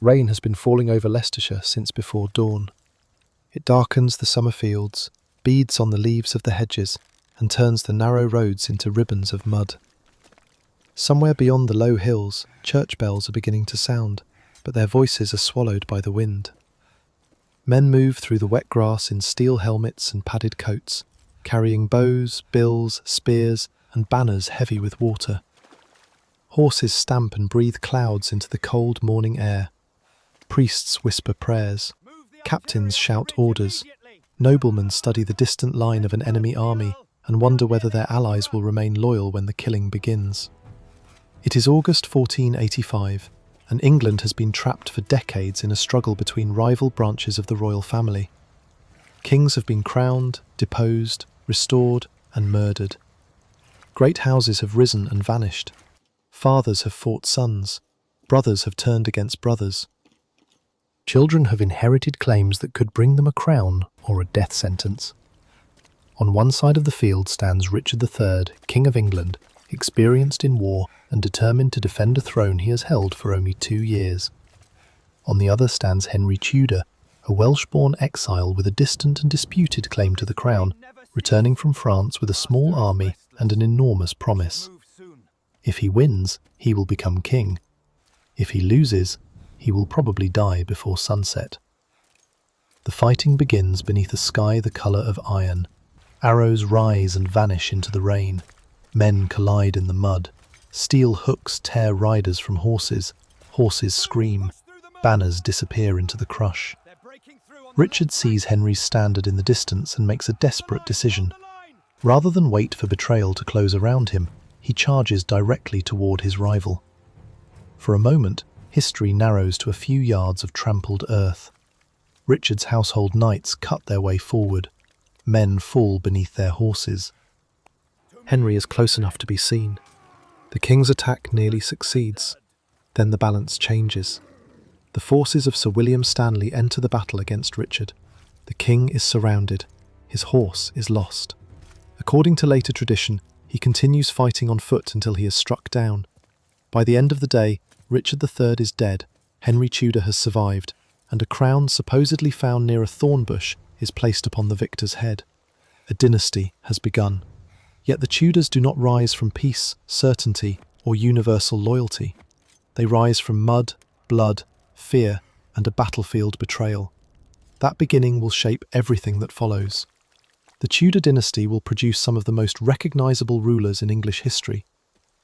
Rain has been falling over Leicestershire since before dawn. It darkens the summer fields, beads on the leaves of the hedges, and turns the narrow roads into ribbons of mud. Somewhere beyond the low hills, church bells are beginning to sound, but their voices are swallowed by the wind. Men move through the wet grass in steel helmets and padded coats, carrying bows, bills, spears, and banners heavy with water. Horses stamp and breathe clouds into the cold morning air. Priests whisper prayers. Captains shout orders. Noblemen study the distant line of an enemy army and wonder whether their allies will remain loyal when the killing begins. It is August 1485, and England has been trapped for decades in a struggle between rival branches of the royal family. Kings have been crowned, deposed, restored, and murdered. Great houses have risen and vanished. Fathers have fought sons. Brothers have turned against brothers. Children have inherited claims that could bring them a crown or a death sentence. On one side of the field stands Richard III, King of England, experienced in war and determined to defend a throne he has held for only 2 years. On the other stands Henry Tudor, a Welsh-born exile with a distant and disputed claim to the crown, returning from France with a small army and an enormous promise. If he wins, he will become king. If he loses, he will probably die before sunset. The fighting begins beneath a sky the colour of iron. Arrows rise and vanish into the rain. Men collide in the mud. Steel hooks tear riders from horses. Horses scream. Banners disappear into the crush. Richard sees Henry's standard in the distance and makes a desperate decision. Rather than wait for betrayal to close around him, he charges directly toward his rival. For a moment, history narrows to a few yards of trampled earth. Richard's household knights cut their way forward. Men fall beneath their horses. Henry is close enough to be seen. The king's attack nearly succeeds. Then the balance changes. The forces of Sir William Stanley enter the battle against Richard. The king is surrounded. His horse is lost. According to later tradition, he continues fighting on foot until he is struck down. By the end of the day, Richard III is dead, Henry Tudor has survived, and a crown supposedly found near a thorn bush is placed upon the victor's head. A dynasty has begun. Yet the Tudors do not rise from peace, certainty, or universal loyalty. They rise from mud, blood, fear, and a battlefield betrayal. That beginning will shape everything that follows. The Tudor dynasty will produce some of the most recognisable rulers in English history.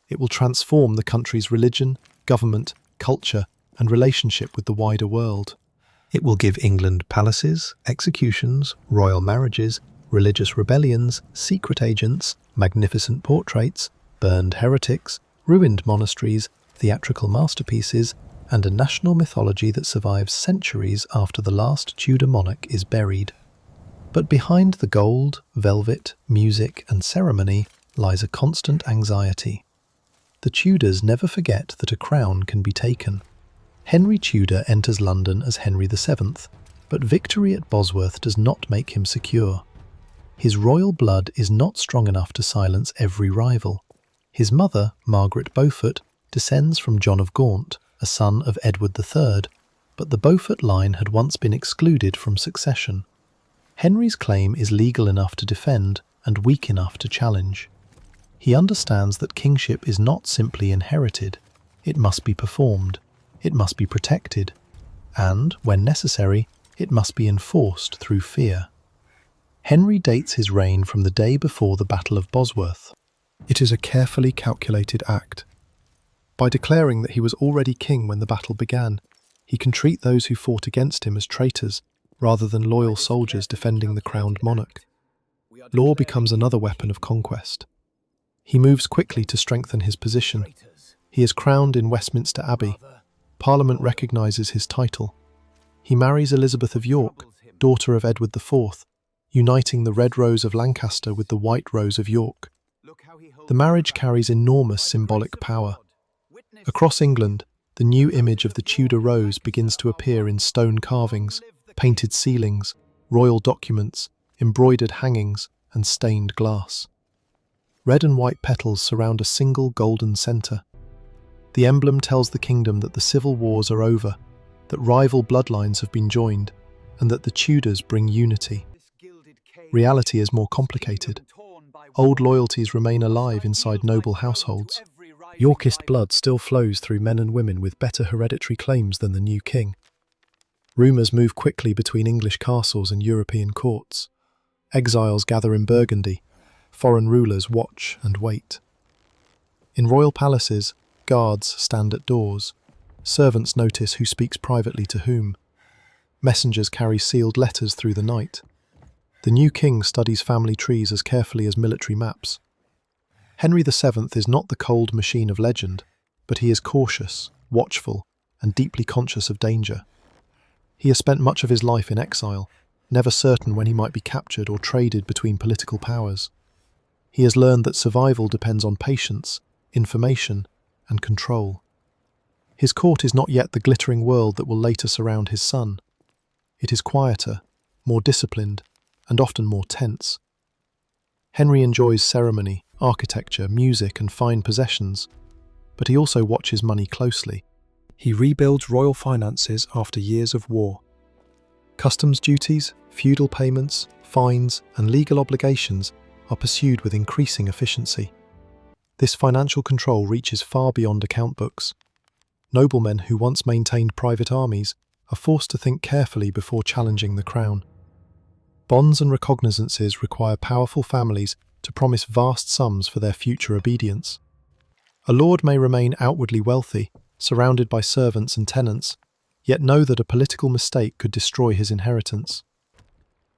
It will transform the country's religion, government, culture, and relationship with the wider world. It will give England palaces, executions, royal marriages, religious rebellions, secret agents, magnificent portraits, burned heretics, ruined monasteries, theatrical masterpieces, and a national mythology that survives centuries after the last Tudor monarch is buried. But behind the gold, velvet, music, and ceremony lies a constant anxiety. The Tudors never forget that a crown can be taken. Henry Tudor enters London as Henry VII, but victory at Bosworth does not make him secure. His royal blood is not strong enough to silence every rival. His mother, Margaret Beaufort, descends from John of Gaunt, a son of Edward III, but the Beaufort line had once been excluded from succession. Henry's claim is legal enough to defend and weak enough to challenge. He understands that kingship is not simply inherited, it must be performed, it must be protected, and, when necessary, it must be enforced through fear. Henry dates his reign from the day before the Battle of Bosworth. It is a carefully calculated act. By declaring that he was already king when the battle began, he can treat those who fought against him as traitors, rather than loyal soldiers defending the crowned monarch. Law becomes another weapon of conquest. He moves quickly to strengthen his position. He is crowned in Westminster Abbey. Parliament recognises his title. He marries Elizabeth of York, daughter of Edward IV, uniting the red rose of Lancaster with the white rose of York. The marriage carries enormous symbolic power. Across England, the new image of the Tudor rose begins to appear in stone carvings, painted ceilings, royal documents, embroidered hangings, and stained glass. Red and white petals surround a single golden centre. The emblem tells the kingdom that the civil wars are over. that rival bloodlines have been joined, and that the Tudors bring unity. Reality is more complicated. Old loyalties remain alive inside noble households. Yorkist blood still flows through men and women with better hereditary claims than the new king. Rumours move quickly between English castles and European courts. Exiles gather in Burgundy. Foreign rulers watch and wait. In royal palaces, guards stand at doors. Servants notice who speaks privately to whom. Messengers carry sealed letters through the night. The new king studies family trees as carefully as military maps. Henry VII is not the cold machine of legend, but he is cautious, watchful, and deeply conscious of danger. He has spent much of his life in exile, never certain when he might be captured or traded between political powers. He has learned that survival depends on patience, information, and control. His court is not yet the glittering world that will later surround his son. It is quieter, more disciplined, and often more tense. Henry enjoys ceremony, architecture, music, and fine possessions, but he also watches money closely. He rebuilds royal finances after years of war. Customs duties, feudal payments, fines, and legal obligations are pursued with increasing efficiency. This financial control reaches far beyond account books. Noblemen who once maintained private armies are forced to think carefully before challenging the crown. Bonds and recognizances require powerful families to promise vast sums for their future obedience. A lord may remain outwardly wealthy, surrounded by servants and tenants, yet know that a political mistake could destroy his inheritance.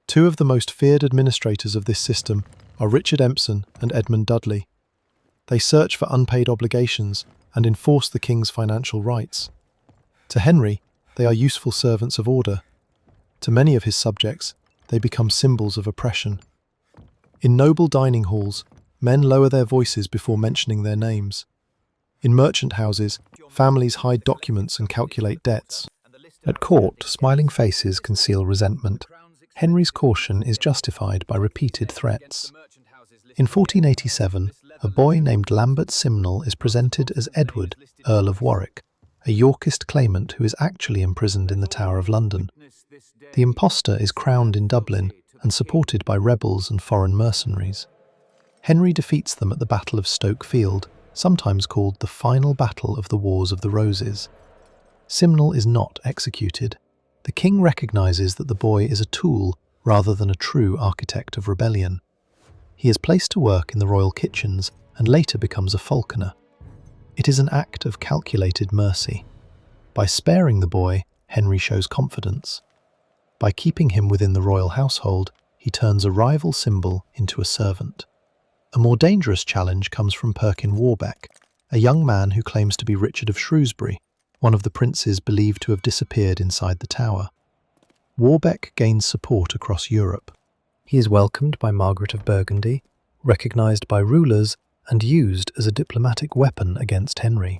Two of the most feared administrators of this system are Richard Empson and Edmund Dudley. They search for unpaid obligations and enforce the king's financial rights. To Henry, they are useful servants of order. To many of his subjects, they become symbols of oppression. In noble dining halls, men lower their voices before mentioning their names. In merchant houses, families hide documents and calculate debts. At court, smiling faces conceal resentment. Henry's caution is justified by repeated threats. In 1487, a boy named Lambert Simnel is presented as Edward, Earl of Warwick, a Yorkist claimant who is actually imprisoned in the Tower of London. The impostor is crowned in Dublin and supported by rebels and foreign mercenaries. Henry defeats them at the Battle of Stoke Field, sometimes called the final battle of the Wars of the Roses. Simnel is not executed. The king recognizes that the boy is a tool rather than a true architect of rebellion. He is placed to work in the royal kitchens and later becomes a falconer. It is an act of calculated mercy. By sparing the boy, Henry shows confidence. By keeping him within the royal household, he turns a rival symbol into a servant. A more dangerous challenge comes from Perkin Warbeck, a young man who claims to be Richard of Shrewsbury, one of the princes believed to have disappeared inside the tower. Warbeck gains support across Europe. He is welcomed by Margaret of Burgundy, recognised by rulers, and used as a diplomatic weapon against Henry.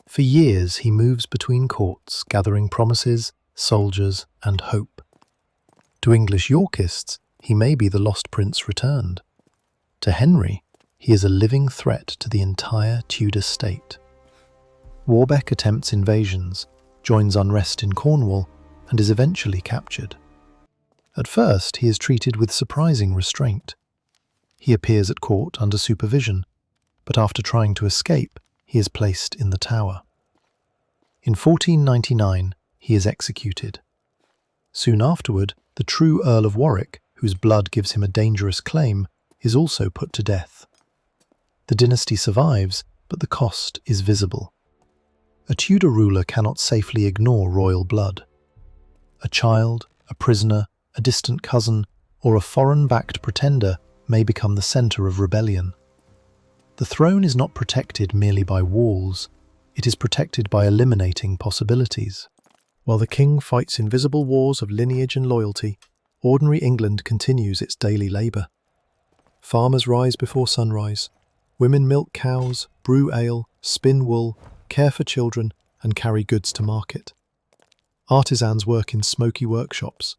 For years he moves between courts, gathering promises, soldiers, and hope. To English Yorkists, he may be the lost prince returned. To Henry, he is a living threat to the entire Tudor state. Warbeck attempts invasions, joins unrest in Cornwall, and is eventually captured. At first, he is treated with surprising restraint. He appears at court under supervision, but after trying to escape, he is placed in the Tower. In 1499, he is executed. Soon afterward, the true Earl of Warwick, whose blood gives him a dangerous claim, is also put to death. The dynasty survives, but the cost is visible. A Tudor ruler cannot safely ignore royal blood. A child, a prisoner, a distant cousin, or a foreign-backed pretender may become the centre of rebellion. The throne is not protected merely by walls, it is protected by eliminating possibilities. While the king fights invisible wars of lineage and loyalty, ordinary England continues its daily labour. Farmers rise before sunrise. Women milk cows, brew ale, spin wool, care for children, and carry goods to market. Artisans work in smoky workshops.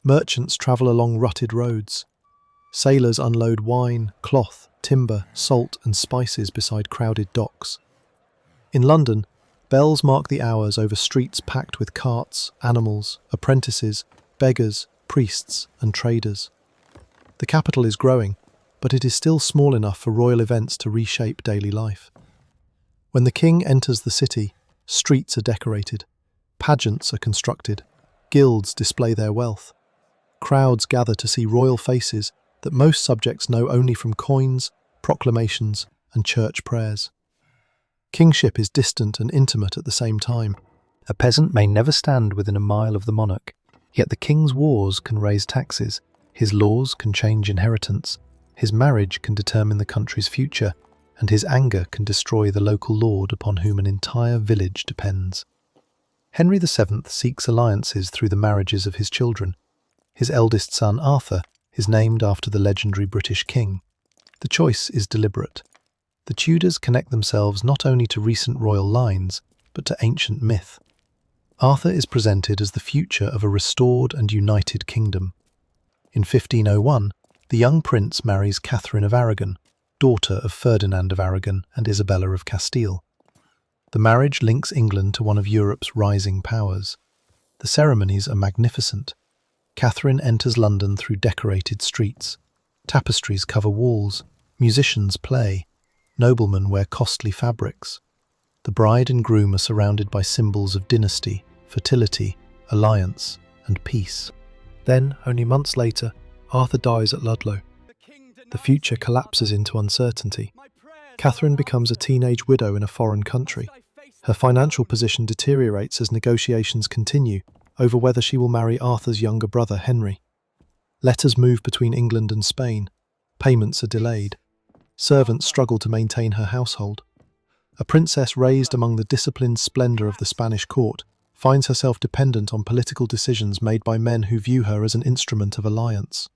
Merchants travel along rutted roads. Sailors unload wine, cloth, timber, salt, and spices beside crowded docks. In London, Bells mark the hours over streets packed with carts, animals, apprentices, beggars, priests, and traders. The capital is growing, but it is still small enough for royal events to reshape daily life. When the king enters the city, streets are decorated, pageants are constructed, guilds display their wealth. Crowds gather to see royal faces that most subjects know only from coins, proclamations, and church prayers. Kingship is distant and intimate at the same time. A peasant may never stand within a mile of the monarch, yet the king's wars can raise taxes, his laws can change inheritance, his marriage can determine the country's future, and his anger can destroy the local lord upon whom an entire village depends. Henry VII seeks alliances through the marriages of his children. His eldest son, Arthur, is named after the legendary British king. The choice is deliberate. The Tudors connect themselves not only to recent royal lines, but to ancient myth. Arthur is presented as the future of a restored and united kingdom. In 1501, the young prince marries Catherine of Aragon, daughter of Ferdinand of Aragon and Isabella of Castile. The marriage links England to one of Europe's rising powers. The ceremonies are magnificent. Catherine enters London through decorated streets. Tapestries cover walls, musicians play, noblemen wear costly fabrics. The bride and groom are surrounded by symbols of dynasty, fertility, alliance, and peace. Then, only months later, Arthur dies at Ludlow. The future collapses into uncertainty. Catherine becomes a teenage widow in a foreign country. Her financial position deteriorates as negotiations continue over whether she will marry Arthur's younger brother, Henry. Letters move between England and Spain. Payments are delayed. Servants struggle to maintain her household. A princess raised among the disciplined splendour of the Spanish court finds herself dependent on political decisions made by men who view her as an instrument of alliance.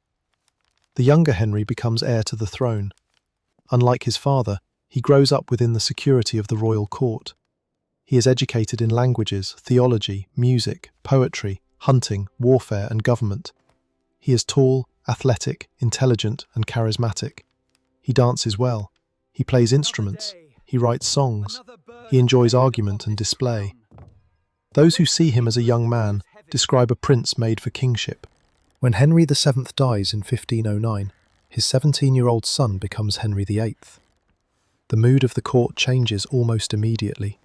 The younger Henry becomes heir to the throne. Unlike his father, he grows up within the security of the royal court. He is educated in languages, theology, music, poetry, hunting, warfare, and government. He is tall, athletic, intelligent, and charismatic. He dances well. He plays instruments. He writes songs. He enjoys argument and display. Those who see him as a young man describe a prince made for kingship. When Henry VII dies in 1509, his 17-year-old son becomes Henry VIII. The mood of the court changes almost immediately.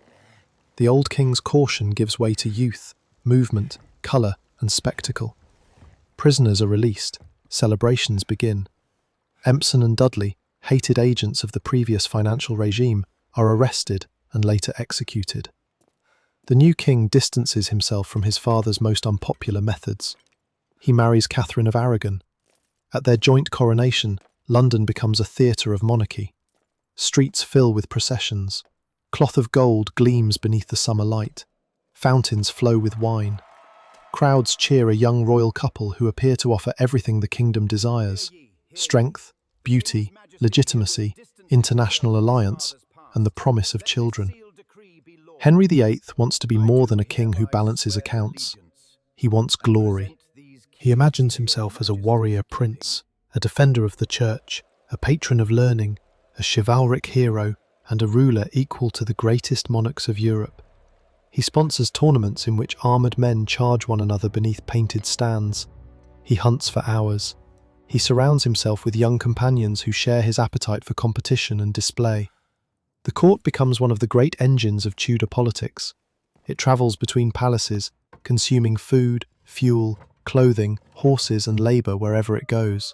The old king's caution gives way to youth, movement, colour, and spectacle. Prisoners are released. Celebrations begin. Empson and Dudley, hated agents of the previous financial regime, are arrested and later executed. The new king distances himself from his father's most unpopular methods. He marries Catherine of Aragon. At their joint coronation, London becomes a theatre of monarchy. Streets fill with processions. Cloth of gold gleams beneath the summer light. Fountains flow with wine. Crowds cheer a young royal couple who appear to offer everything the kingdom desires: strength, beauty, legitimacy, international alliance, and the promise of children. Henry VIII wants to be more than a king who balances accounts. He wants glory. He imagines himself as a warrior prince, a defender of the church, a patron of learning, a chivalric hero, and a ruler equal to the greatest monarchs of Europe. He sponsors tournaments in which armoured men charge one another beneath painted stands. He hunts for hours. He surrounds himself with young companions who share his appetite for competition and display. The court becomes one of the great engines of Tudor politics. It travels between palaces, consuming food, fuel, clothing, horses, and labour wherever it goes.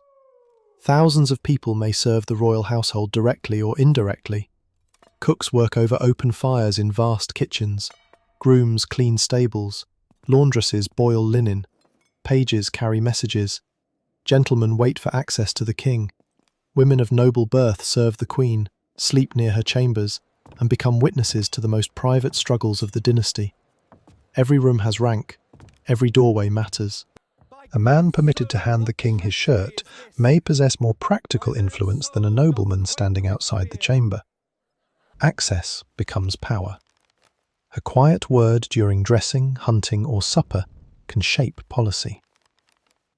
Thousands of people may serve the royal household directly or indirectly. Cooks work over open fires in vast kitchens. Grooms clean stables. Laundresses boil linen. Pages carry messages. Gentlemen wait for access to the king. Women of noble birth serve the queen, sleep near her chambers, and become witnesses to the most private struggles of the dynasty. Every room has rank. Every doorway matters. A man permitted to hand the king his shirt may possess more practical influence than a nobleman standing outside the chamber. Access becomes power. A quiet word during dressing, hunting, or supper can shape policy.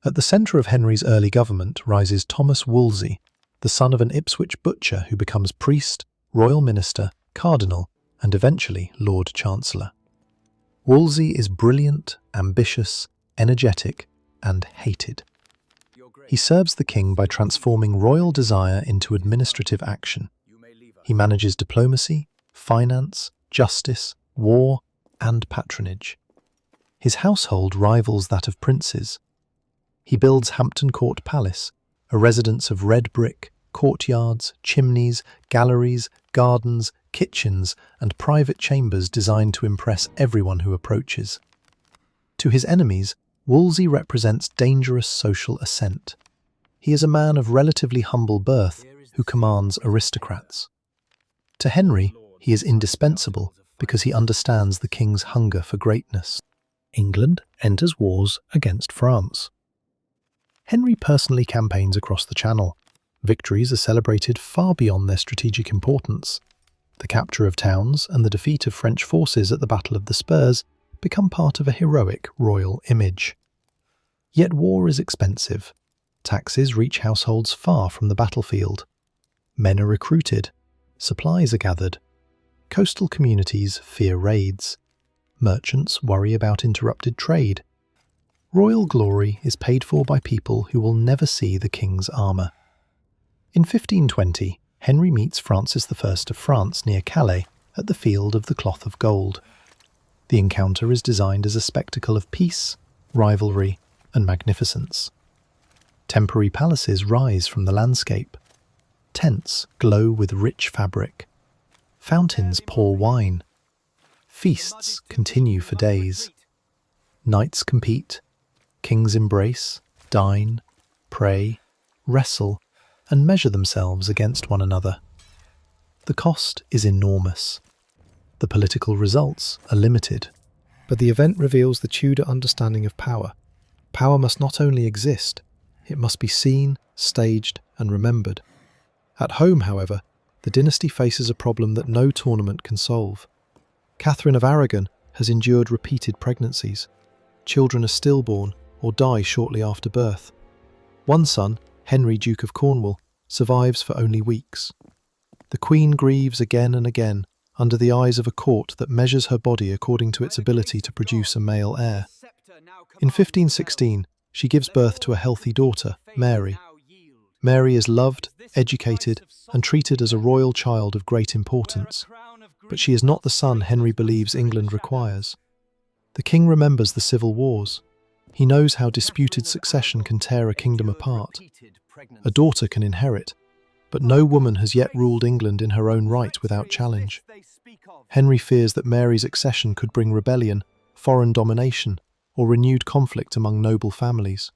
At the centre of Henry's early government rises Thomas Wolsey, the son of an Ipswich butcher who becomes priest, royal minister, cardinal, and eventually Lord Chancellor. Wolsey is brilliant, ambitious, energetic, and hated. He serves the king by transforming royal desire into administrative action. He manages diplomacy, finance, justice, war, and patronage. His household rivals that of princes. He builds Hampton Court Palace, a residence of red brick, courtyards, chimneys, galleries, gardens, kitchens, and private chambers designed to impress everyone who approaches. To his enemies, Wolsey represents dangerous social ascent. He is a man of relatively humble birth who commands aristocrats. To Henry, he is indispensable because he understands the king's hunger for greatness. England enters wars against France. Henry personally campaigns across the Channel. Victories are celebrated far beyond their strategic importance. The capture of towns and the defeat of French forces at the Battle of the Spurs become part of a heroic royal image. Yet war is expensive. Taxes reach households far from the battlefield. Men are recruited. Supplies are gathered. Coastal communities fear raids. Merchants worry about interrupted trade. Royal glory is paid for by people who will never see the king's armour. In 1520, Henry meets Francis I of France near Calais at the Field of the Cloth of Gold. The encounter is designed as a spectacle of peace, rivalry, and magnificence. Temporary palaces rise from the landscape. Tents glow with rich fabric. Fountains pour wine. Feasts continue for days. Knights compete. Kings embrace, dine, pray, wrestle, and measure themselves against one another. The cost is enormous. The political results are limited. But the event reveals the Tudor understanding of power. Power must not only exist, it must be seen, staged, and remembered. At home, however, the dynasty faces a problem that no tournament can solve. Catherine of Aragon has endured repeated pregnancies. Children are stillborn or die shortly after birth. One son, Henry, Duke of Cornwall, survives for only weeks. The Queen grieves again and again under the eyes of a court that measures her body according to its ability to produce a male heir. In 1516, she gives birth to a healthy daughter, Mary. Mary is loved, educated, and treated as a royal child of great importance. But she is not the son Henry believes England requires. The king remembers the civil wars. He knows how disputed succession can tear a kingdom apart. A daughter can inherit, but no woman has yet ruled England in her own right without challenge. Henry fears that Mary's accession could bring rebellion, foreign domination, or renewed conflict among noble families.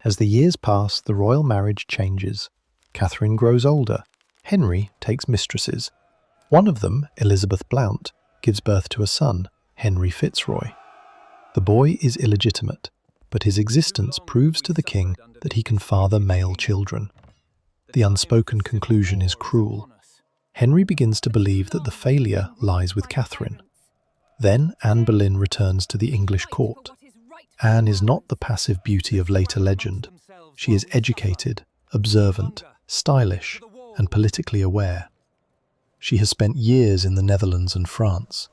As the years pass, the royal marriage changes. Catherine grows older. Henry takes mistresses. One of them, Elizabeth Blount, gives birth to a son, Henry Fitzroy. The boy is illegitimate, but his existence proves to the king that he can father male children. The unspoken conclusion is cruel. Henry begins to believe that the failure lies with Catherine. Then Anne Boleyn returns to the English court. Anne is not the passive beauty of later legend. She is educated, observant, stylish, and politically aware. She has spent years in the Netherlands and France.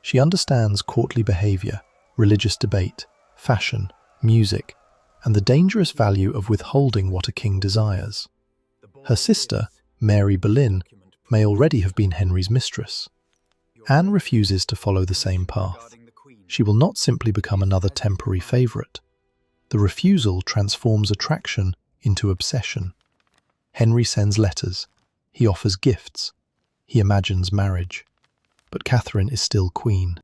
She understands courtly behaviour, religious debate, fashion, music, and the dangerous value of withholding what a king desires. Her sister, Mary Boleyn, may already have been Henry's mistress. Anne refuses to follow the same path. She will not simply become another temporary favourite. The refusal transforms attraction into obsession. Henry sends letters. He offers gifts. He imagines marriage. But Catherine is still queen.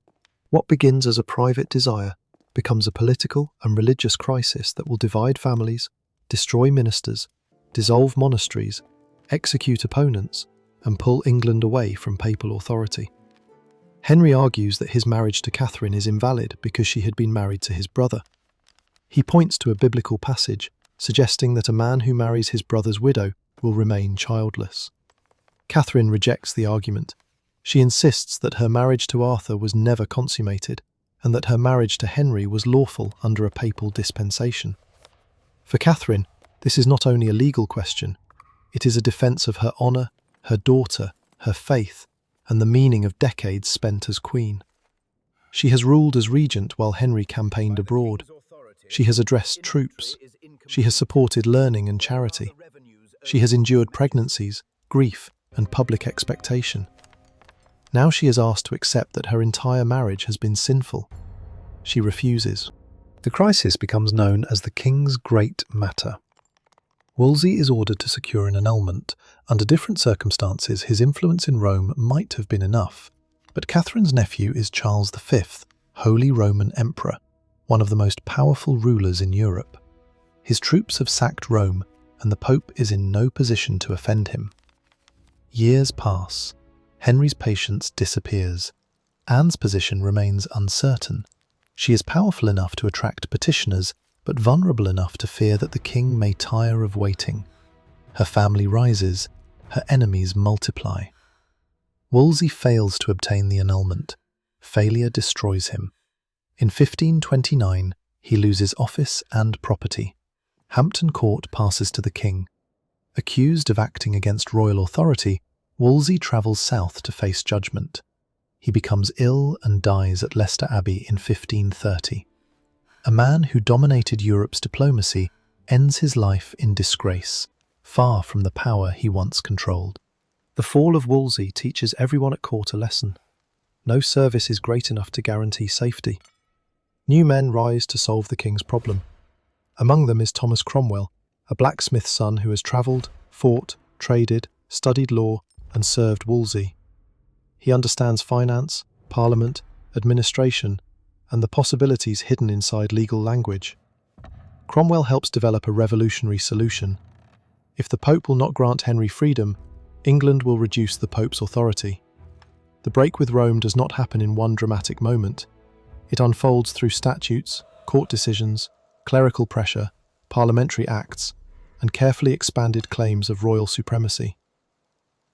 What begins as a private desire becomes a political and religious crisis that will divide families, destroy ministers, dissolve monasteries, execute opponents, and pull England away from papal authority. Henry argues that his marriage to Catherine is invalid because she had been married to his brother. He points to a biblical passage suggesting that a man who marries his brother's widow will remain childless. Catherine rejects the argument. She insists that her marriage to Arthur was never consummated and that her marriage to Henry was lawful under a papal dispensation. For Catherine, this is not only a legal question, it is a defence of her honour, her daughter, her faith, and the meaning of decades spent as queen. She has ruled as regent while Henry campaigned abroad. She has addressed troops. She has supported learning and charity. She has endured pregnancies, grief, and public expectation. Now she is asked to accept that her entire marriage has been sinful. She refuses. The crisis becomes known as the King's Great Matter. Wolsey is ordered to secure an annulment. Under different circumstances, his influence in Rome might have been enough. But Catherine's nephew is Charles V, Holy Roman Emperor, one of the most powerful rulers in Europe. His troops have sacked Rome, and the Pope is in no position to offend him. Years pass. Henry's patience disappears. Anne's position remains uncertain. She is powerful enough to attract petitioners, but vulnerable enough to fear that the king may tire of waiting. Her family rises, her enemies multiply. Wolsey fails to obtain the annulment. Failure destroys him. In 1529, he loses office and property. Hampton Court passes to the king. Accused of acting against royal authority, Wolsey travels south to face judgment. He becomes ill and dies at Leicester Abbey in 1530. A man who dominated Europe's diplomacy ends his life in disgrace, far from the power he once controlled. The fall of Wolsey teaches everyone at court a lesson. No service is great enough to guarantee safety. New men rise to solve the king's problem. Among them is Thomas Cromwell, a blacksmith's son who has travelled, fought, traded, studied law, and served Wolsey. He understands finance, parliament, administration, and the possibilities hidden inside legal language. Cromwell helps develop a revolutionary solution. If the Pope will not grant Henry freedom, England will reduce the Pope's authority. The break with Rome does not happen in one dramatic moment. It unfolds through statutes, court decisions, clerical pressure, parliamentary acts, and carefully expanded claims of royal supremacy.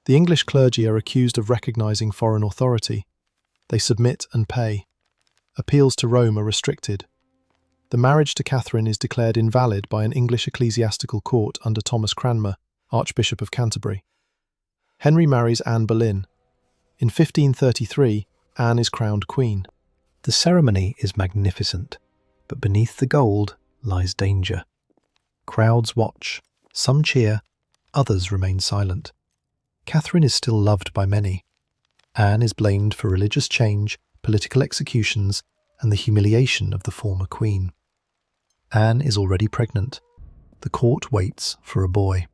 The English clergy are accused of recognising foreign authority. They submit and pay. Appeals to Rome are restricted. The marriage to Catherine is declared invalid by an English ecclesiastical court under Thomas Cranmer, Archbishop of Canterbury. Henry marries Anne Boleyn. In 1533, Anne is crowned queen. The ceremony is magnificent, but beneath the gold lies danger. Crowds watch, some cheer, others remain silent. Catherine is still loved by many. Anne is blamed for religious change, political executions, and the humiliation of the former queen. Anne is already pregnant. The court waits for a boy.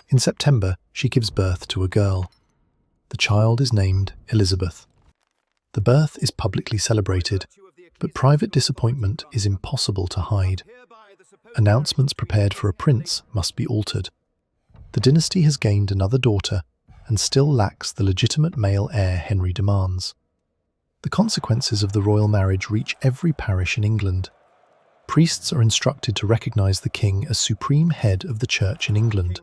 In September, she gives birth to a girl. The child is named Elizabeth. The birth is publicly celebrated, but private disappointment is impossible to hide. Announcements prepared for a prince must be altered. The dynasty has gained another daughter and still lacks the legitimate male heir Henry demands. The consequences of the royal marriage reach every parish in England. Priests are instructed to recognise the king as supreme head of the church in England.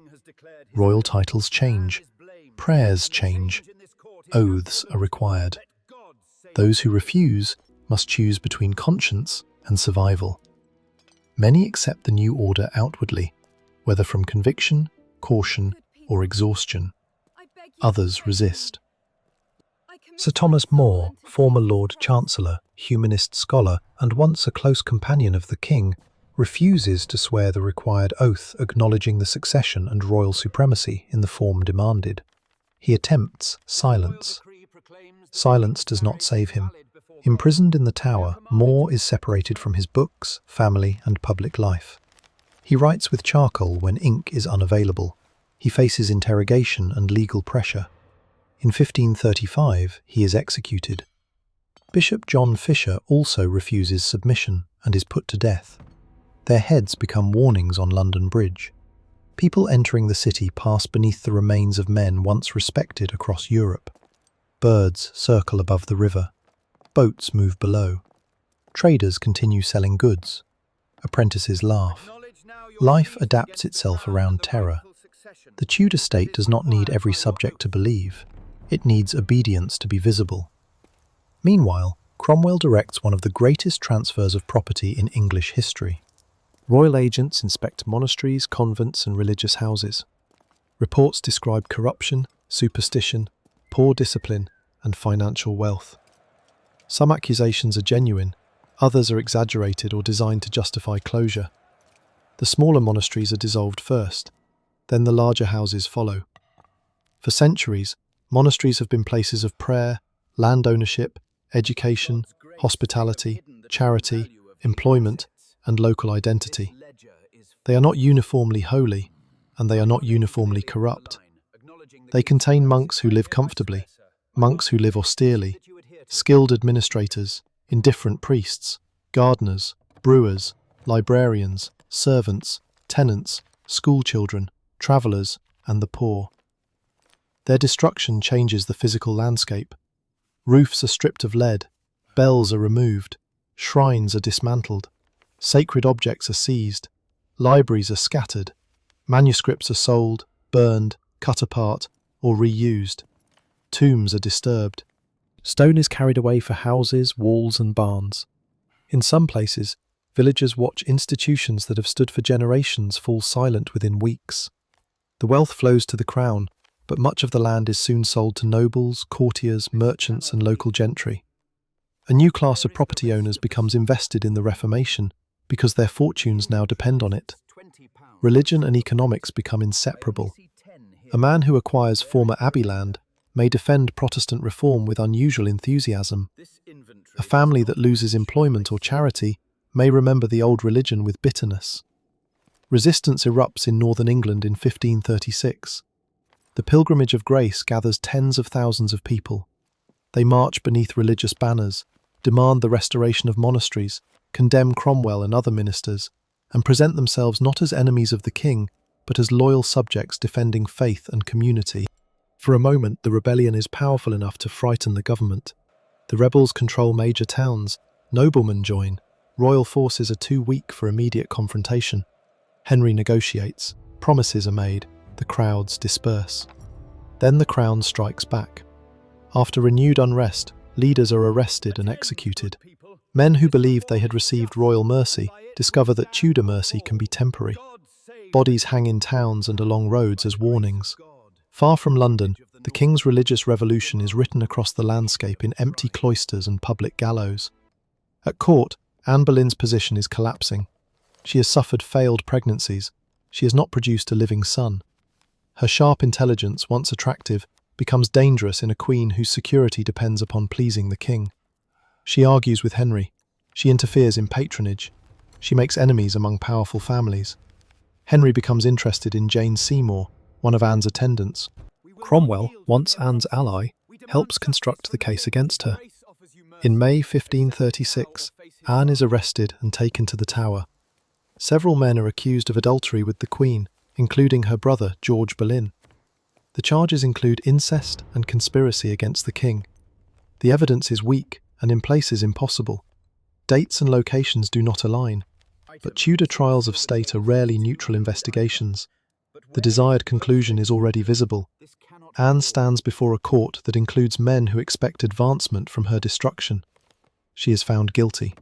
Royal titles change. Prayers change. Oaths are required. Those who refuse must choose between conscience and survival. Many accept the new order outwardly, whether from conviction, caution, or exhaustion. Others resist. Sir Thomas More, former Lord Chancellor, humanist scholar, and once a close companion of the king, refuses to swear the required oath acknowledging the succession and royal supremacy in the form demanded. He attempts silence. Silence does not save him. Imprisoned in the Tower, More is separated from his books, family, and public life. He writes with charcoal when ink is unavailable. He faces interrogation and legal pressure. In 1535, he is executed. Bishop John Fisher also refuses submission and is put to death. Their heads become warnings on London Bridge. People entering the city pass beneath the remains of men once respected across Europe. Birds circle above the river. Boats move below. Traders continue selling goods. Apprentices laugh. Life adapts itself around terror. The Tudor state does not need every subject to believe. It needs obedience to be visible. Meanwhile, Cromwell directs one of the greatest transfers of property in English history. Royal agents inspect monasteries, convents, and religious houses. Reports describe corruption, superstition, poor discipline, and financial wealth. Some accusations are genuine, others are exaggerated or designed to justify closure. The smaller monasteries are dissolved first, then the larger houses follow. For centuries, monasteries have been places of prayer, land ownership, education, hospitality, charity, employment, and local identity. They are not uniformly holy, and they are not uniformly corrupt. They contain monks who live comfortably, monks who live austerely, skilled administrators, indifferent priests, gardeners, brewers, librarians, servants, tenants, schoolchildren, travellers, and the poor. Their destruction changes the physical landscape. Roofs are stripped of lead, bells are removed, shrines are dismantled, sacred objects are seized, libraries are scattered, manuscripts are sold, burned, cut apart, or reused. Tombs are disturbed. Stone is carried away for houses, walls, and barns. In some places, villagers watch institutions that have stood for generations fall silent within weeks. The wealth flows to the crown, but much of the land is soon sold to nobles, courtiers, merchants, and local gentry. A new class of property owners becomes invested in the Reformation because their fortunes now depend on it. Religion and economics become inseparable. A man who acquires former abbey land may defend Protestant reform with unusual enthusiasm. A family that loses employment or charity may remember the old religion with bitterness. Resistance erupts in northern England in 1536. The Pilgrimage of Grace gathers tens of thousands of people. They march beneath religious banners, demand the restoration of monasteries, condemn Cromwell and other ministers, and present themselves not as enemies of the king, but as loyal subjects defending faith and community. For a moment, the rebellion is powerful enough to frighten the government. The rebels control major towns, noblemen join, royal forces are too weak for immediate confrontation. Henry negotiates, promises are made, the crowds disperse. Then the crown strikes back. After renewed unrest, leaders are arrested and executed. Men who believed they had received royal mercy discover that Tudor mercy can be temporary. Bodies hang in towns and along roads as warnings. Far from London, the king's religious revolution is written across the landscape in empty cloisters and public gallows. At court, Anne Boleyn's position is collapsing. She has suffered failed pregnancies. She has not produced a living son. Her sharp intelligence, once attractive, becomes dangerous in a queen whose security depends upon pleasing the king. She argues with Henry. She interferes in patronage. She makes enemies among powerful families. Henry becomes interested in Jane Seymour, one of Anne's attendants. Cromwell, once Anne's ally, helps construct the case against her. In May 1536, Anne is arrested and taken to the Tower. Several men are accused of adultery with the Queen, including her brother, George Boleyn. The charges include incest and conspiracy against the king. The evidence is weak and in places impossible. Dates and locations do not align, but Tudor trials of state are rarely neutral investigations. The desired conclusion is already visible. Anne stands before a court that includes men who expect advancement from her destruction. She is found guilty.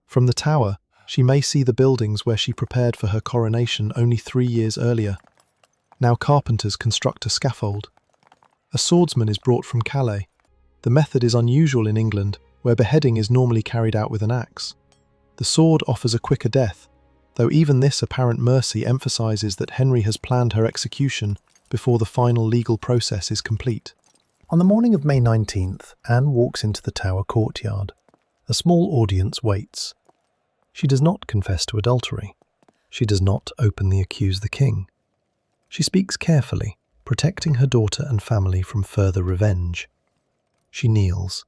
From the Tower, she may see the buildings where she prepared for her coronation only 3 years earlier. Now carpenters construct a scaffold. A swordsman is brought from Calais. The method is unusual in England, where beheading is normally carried out with an axe. The sword offers a quicker death, though even this apparent mercy emphasises that Henry has planned her execution before the final legal process is complete. On the morning of May 19th, Anne walks into the Tower courtyard. A small audience waits. She does not confess to adultery. She does not openly accuse the king. She speaks carefully, protecting her daughter and family from further revenge. She kneels.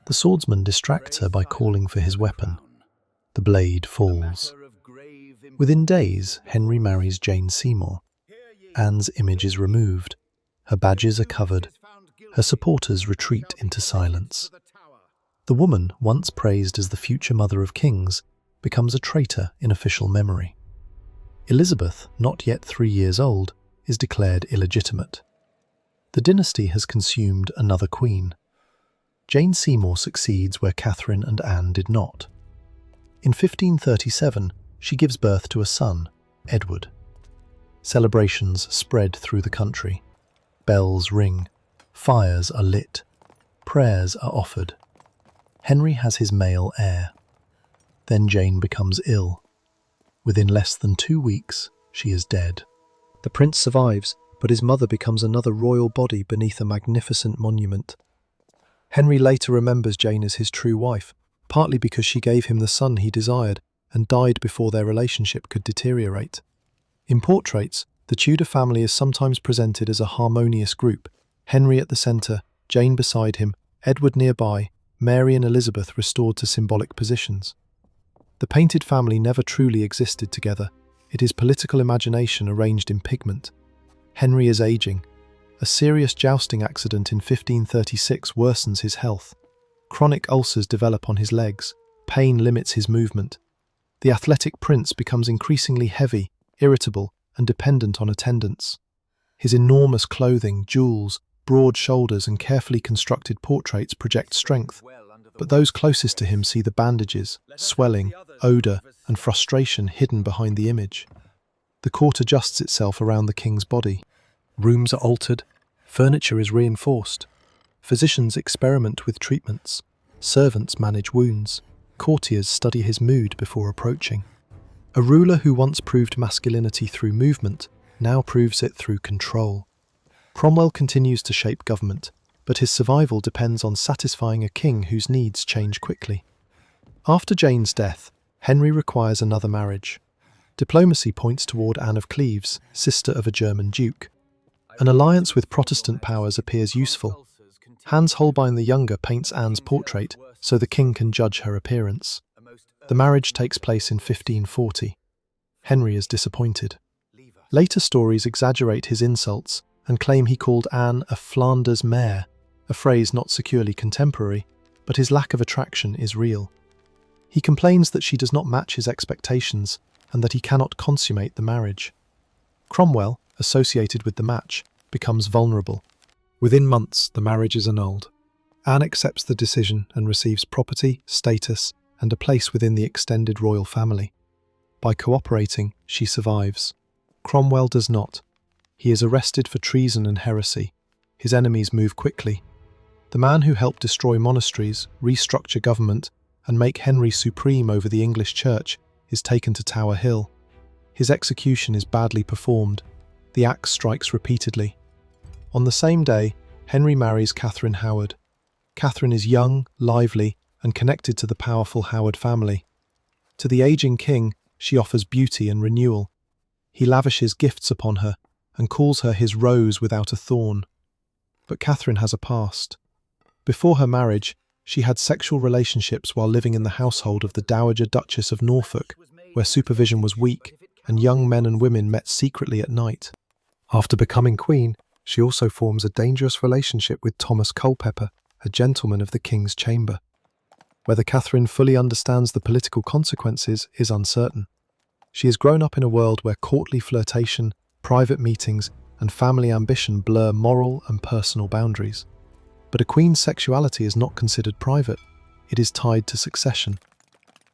The swordsman distracts her by calling for his weapon. The blade falls. Within days, Henry marries Jane Seymour. Anne's image is removed. Her badges are covered. Her supporters retreat into silence. The woman, once praised as the future mother of kings, becomes a traitor in official memory. Elizabeth, not yet 3 years old, is declared illegitimate. The dynasty has consumed another queen. Jane Seymour succeeds where Catherine and Anne did not. In 1537, she gives birth to a son, Edward. Celebrations spread through the country. Bells ring. Fires are lit. Prayers are offered. Henry has his male heir. Then Jane becomes ill. Within less than 2 weeks, she is dead. The prince survives, but his mother becomes another royal body beneath a magnificent monument. Henry later remembers Jane as his true wife, partly because she gave him the son he desired and died before their relationship could deteriorate. In portraits, the Tudor family is sometimes presented as a harmonious group, Henry at the centre, Jane beside him, Edward nearby, Mary and Elizabeth restored to symbolic positions. The painted family never truly existed together. It is political imagination arranged in pigment. Henry is aging. A serious jousting accident in 1536 worsens his health. Chronic ulcers develop on his legs. Pain limits his movement. The athletic prince becomes increasingly heavy, irritable, and dependent on attendants. His enormous clothing, jewels, broad shoulders, and carefully constructed portraits project strength, but those closest to him see the bandages, swelling, odour, and frustration hidden behind the image. The court adjusts itself around the king's body. Rooms are altered, furniture is reinforced. Physicians experiment with treatments. Servants manage wounds. Courtiers study his mood before approaching. A ruler who once proved masculinity through movement now proves it through control. Cromwell continues to shape government, but his survival depends on satisfying a king whose needs change quickly. After Jane's death, Henry requires another marriage. Diplomacy points toward Anne of Cleves, sister of a German duke. An alliance with Protestant powers appears useful. Hans Holbein the Younger paints Anne's portrait so the king can judge her appearance. The marriage takes place in 1540. Henry is disappointed. Later stories exaggerate his insults and claim he called Anne a Flanders mare, a phrase not securely contemporary, but his lack of attraction is real. He complains that she does not match his expectations and that he cannot consummate the marriage. Cromwell, associated with the match, becomes vulnerable. Within months, the marriage is annulled. Anne accepts the decision and receives property, status, and a place within the extended royal family. By cooperating, she survives. Cromwell does not. He is arrested for treason and heresy. His enemies move quickly. The man who helped destroy monasteries, restructure government, and make Henry supreme over the English church is taken to Tower Hill. His execution is badly performed. The axe strikes repeatedly. On the same day, Henry marries Catherine Howard. Catherine is young, lively, and connected to the powerful Howard family. To the aging king, she offers beauty and renewal. He lavishes gifts upon her and calls her his rose without a thorn. But Catherine has a past. Before her marriage, she had sexual relationships while living in the household of the Dowager Duchess of Norfolk, where supervision was weak and young men and women met secretly at night. After becoming queen, she also forms a dangerous relationship with Thomas Culpeper, a gentleman of the king's chamber. Whether Catherine fully understands the political consequences is uncertain. She has grown up in a world where courtly flirtation, private meetings, and family ambition blur moral and personal boundaries. But a queen's sexuality is not considered private. It is tied to succession.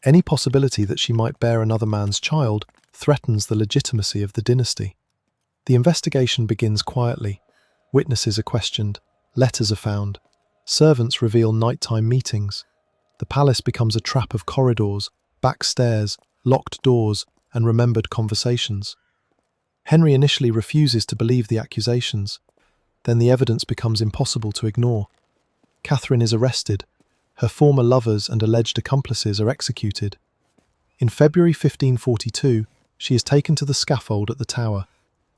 Any possibility that she might bear another man's child threatens the legitimacy of the dynasty. The investigation begins quietly. Witnesses are questioned. Letters are found. Servants reveal nighttime meetings. The palace becomes a trap of corridors, back stairs, locked doors, and remembered conversations. Henry initially refuses to believe the accusations. Then the evidence becomes impossible to ignore. Catherine is arrested. Her former lovers and alleged accomplices are executed. In February 1542, she is taken to the scaffold at the Tower.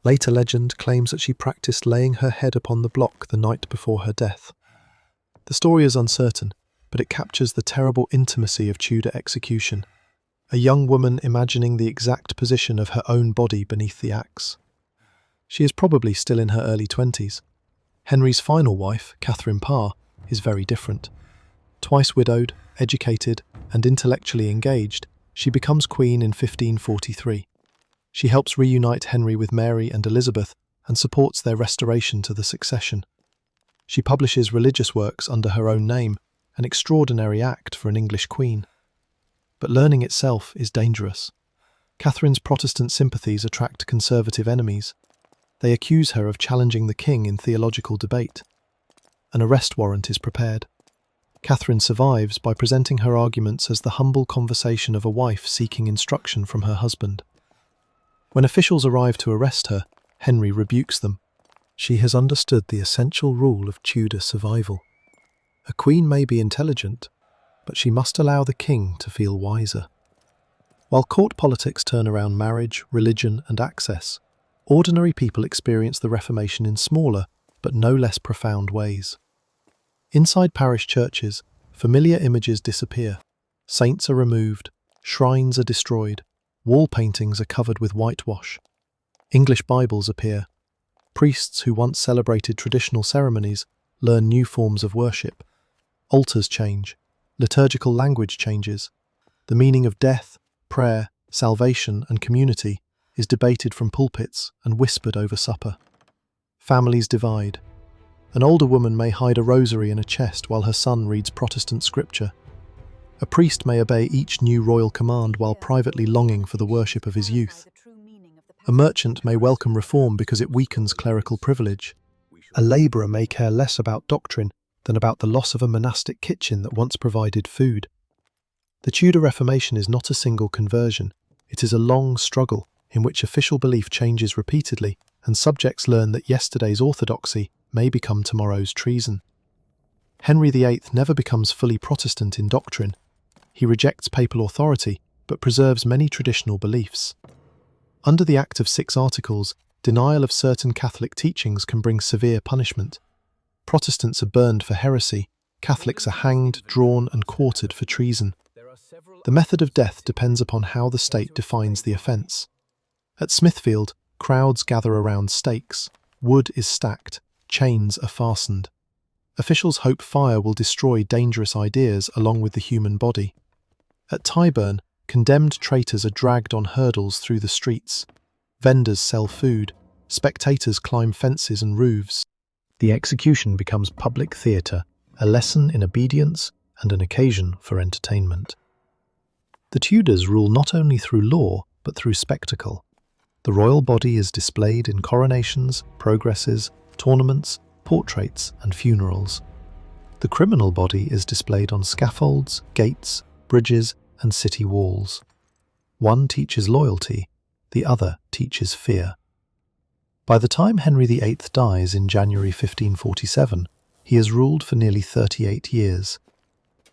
Later legend claims that she practiced laying her head upon the block the night before her death. The story is uncertain, but it captures the terrible intimacy of Tudor execution. A young woman imagining the exact position of her own body beneath the axe. She is probably still in her early 20s. Henry's final wife, Catherine Parr, is very different. Twice widowed, educated, and intellectually engaged, she becomes queen in 1543. She helps reunite Henry with Mary and Elizabeth and supports their restoration to the succession. She publishes religious works under her own name, an extraordinary act for an English queen. But learning itself is dangerous. Catherine's Protestant sympathies attract conservative enemies. They accuse her of challenging the king in theological debate. An arrest warrant is prepared. Catherine survives by presenting her arguments as the humble conversation of a wife seeking instruction from her husband. When officials arrive to arrest her, Henry rebukes them. She has understood the essential rule of Tudor survival. A queen may be intelligent, but she must allow the king to feel wiser. While court politics turn around marriage, religion, and access, ordinary people experience the Reformation in smaller, but no less profound ways. Inside parish churches, familiar images disappear. Saints are removed, shrines are destroyed, wall paintings are covered with whitewash. English Bibles appear. Priests who once celebrated traditional ceremonies learn new forms of worship. Altars change. Liturgical language changes. The meaning of death, prayer, salvation, and community is debated from pulpits and whispered over supper. Families divide. An older woman may hide a rosary in a chest while her son reads Protestant scripture. A priest may obey each new royal command while privately longing for the worship of his youth. A merchant may welcome reform because it weakens clerical privilege. A labourer may care less about doctrine than about the loss of a monastic kitchen that once provided food. The Tudor Reformation is not a single conversion. It is a long struggle in which official belief changes repeatedly and subjects learn that yesterday's orthodoxy may become tomorrow's treason. Henry VIII never becomes fully Protestant in doctrine. He rejects papal authority, but preserves many traditional beliefs. Under the Act of 6 Articles, denial of certain Catholic teachings can bring severe punishment. Protestants are burned for heresy, Catholics are hanged, drawn, and quartered for treason. The method of death depends upon how the state defines the offence. At Smithfield, crowds gather around stakes, wood is stacked, chains are fastened. Officials hope fire will destroy dangerous ideas along with the human body. At Tyburn, condemned traitors are dragged on hurdles through the streets. Vendors sell food. Spectators climb fences and roofs. The execution becomes public theatre, a lesson in obedience and an occasion for entertainment. The Tudors rule not only through law, but through spectacle. The royal body is displayed in coronations, progresses, tournaments, portraits, and funerals. The criminal body is displayed on scaffolds, gates, bridges, and city walls. One teaches loyalty, the other teaches fear. By the time Henry VIII dies in January 1547, he has ruled for nearly 38 years.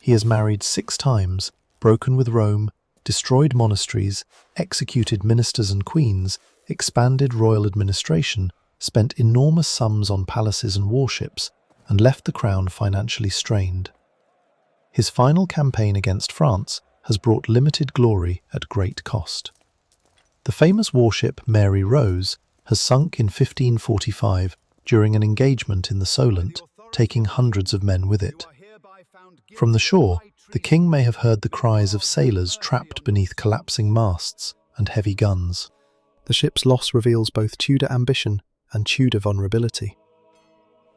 He has married 6 times, broken with Rome, destroyed monasteries, executed ministers and queens, expanded royal administration, spent enormous sums on palaces and warships, and left the crown financially strained. His final campaign against France has brought limited glory at great cost. The famous warship Mary Rose has sunk in 1545 during an engagement in the Solent, taking hundreds of men with it. From the shore, the king may have heard the cries of sailors trapped beneath collapsing masts and heavy guns. The ship's loss reveals both Tudor ambition and Tudor vulnerability.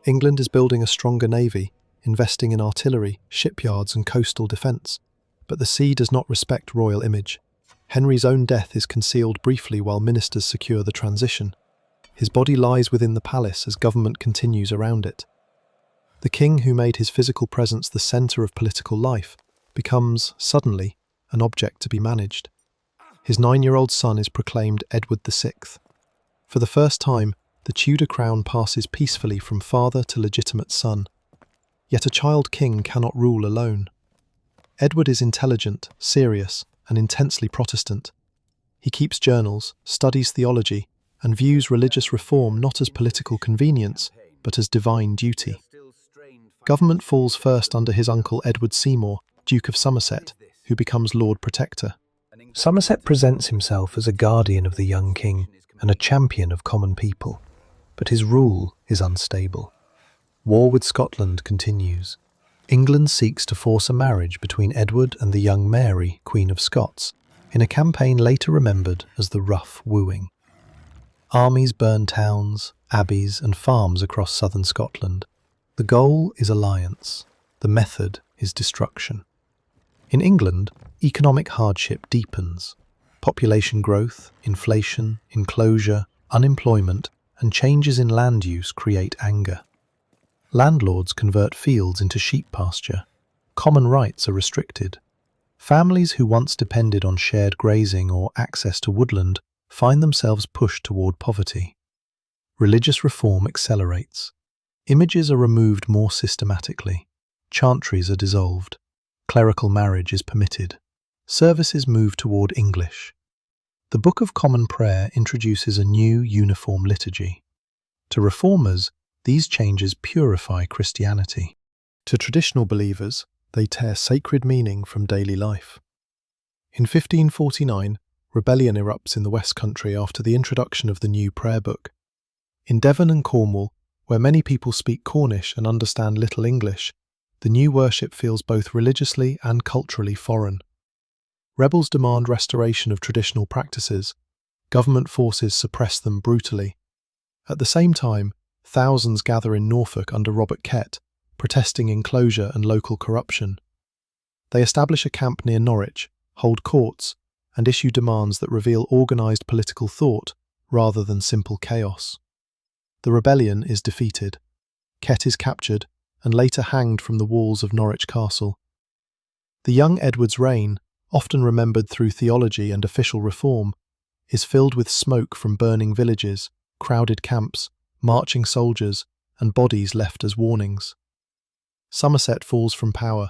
England is building a stronger navy, investing in artillery, shipyards and coastal defence, but the sea does not respect royal image. Henry's own death is concealed briefly while ministers secure the transition. His body lies within the palace as government continues around it. The king who made his physical presence the centre of political life becomes, suddenly, an object to be managed. His 9-year-old son is proclaimed Edward VI. For the first time, the Tudor crown passes peacefully from father to legitimate son. Yet a child king cannot rule alone. Edward is intelligent, serious, and intensely Protestant. He keeps journals, studies theology, and views religious reform not as political convenience, but as divine duty. Government falls first under his uncle Edward Seymour, Duke of Somerset, who becomes Lord Protector. Somerset presents himself as a guardian of the young king and a champion of common people, but his rule is unstable. War with Scotland continues. England seeks to force a marriage between Edward and the young Mary, Queen of Scots, in a campaign later remembered as the Rough Wooing. Armies burn towns, abbeys and farms across southern Scotland. The goal is alliance. The method is destruction. In England, economic hardship deepens. Population growth, inflation, enclosure, unemployment, and changes in land use create anger. Landlords convert fields into sheep pasture. Common rights are restricted. Families who once depended on shared grazing or access to woodland find themselves pushed toward poverty. Religious reform accelerates. Images are removed more systematically. Chantries are dissolved. Clerical marriage is permitted. Services move toward English. The Book of Common Prayer introduces a new uniform liturgy. To reformers, these changes purify Christianity. To traditional believers, they tear sacred meaning from daily life. In 1549, rebellion erupts in the West Country after the introduction of the new prayer book. In Devon and Cornwall, where many people speak Cornish and understand little English, the new worship feels both religiously and culturally foreign. Rebels demand restoration of traditional practices. Government forces suppress them brutally. At the same time, thousands gather in Norfolk under Robert Kett, protesting enclosure and local corruption. They establish a camp near Norwich, hold courts, and issue demands that reveal organised political thought rather than simple chaos. The rebellion is defeated. Kett is captured and later hanged from the walls of Norwich Castle. The young Edward's reign, often remembered through theology and official reform, is filled with smoke from burning villages, crowded camps, marching soldiers, and bodies left as warnings. Somerset falls from power.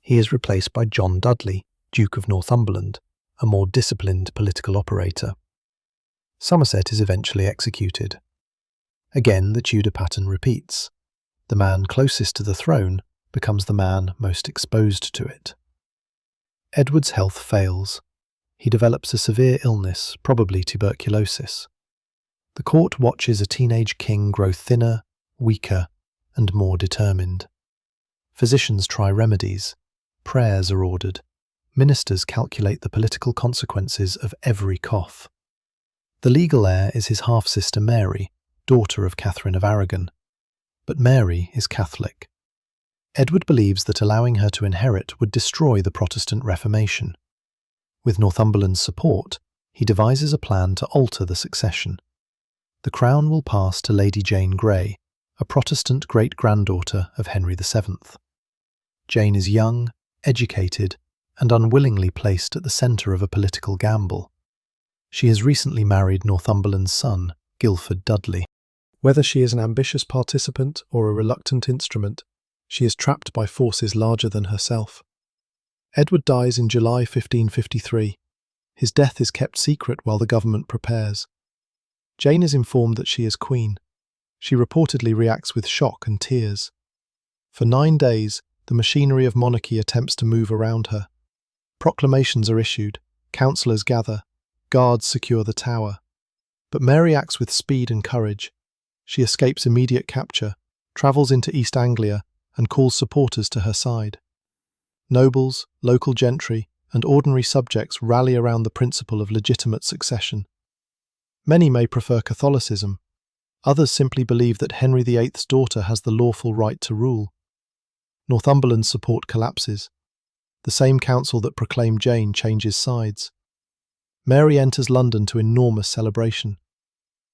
He is replaced by John Dudley, Duke of Northumberland, a more disciplined political operator. Somerset is eventually executed. Again, the Tudor pattern repeats. The man closest to the throne becomes the man most exposed to it. Edward's health fails. He develops a severe illness, probably tuberculosis. The court watches a teenage king grow thinner, weaker, and more determined. Physicians try remedies. Prayers are ordered. Ministers calculate the political consequences of every cough. The legal heir is his half-sister Mary, daughter of Catherine of Aragon. But Mary is Catholic. Edward believes that allowing her to inherit would destroy the Protestant Reformation. With Northumberland's support, he devises a plan to alter the succession. The crown will pass to Lady Jane Grey, a Protestant great-granddaughter of Henry VII. Jane is young, educated, and unwillingly placed at the centre of a political gamble. She has recently married Northumberland's son, Guildford Dudley. Whether she is an ambitious participant or a reluctant instrument, she is trapped by forces larger than herself. Edward dies in July 1553. His death is kept secret while the government prepares. Jane is informed that she is queen. She reportedly reacts with shock and tears. For 9 days, the machinery of monarchy attempts to move around her. Proclamations are issued, councillors gather, guards secure the tower. But Mary acts with speed and courage. She escapes immediate capture, travels into East Anglia, and calls supporters to her side. Nobles, local gentry, and ordinary subjects rally around the principle of legitimate succession. Many may prefer Catholicism. Others simply believe that Henry VIII's daughter has the lawful right to rule. Northumberland's support collapses. The same council that proclaimed Jane changes sides. Mary enters London to enormous celebration.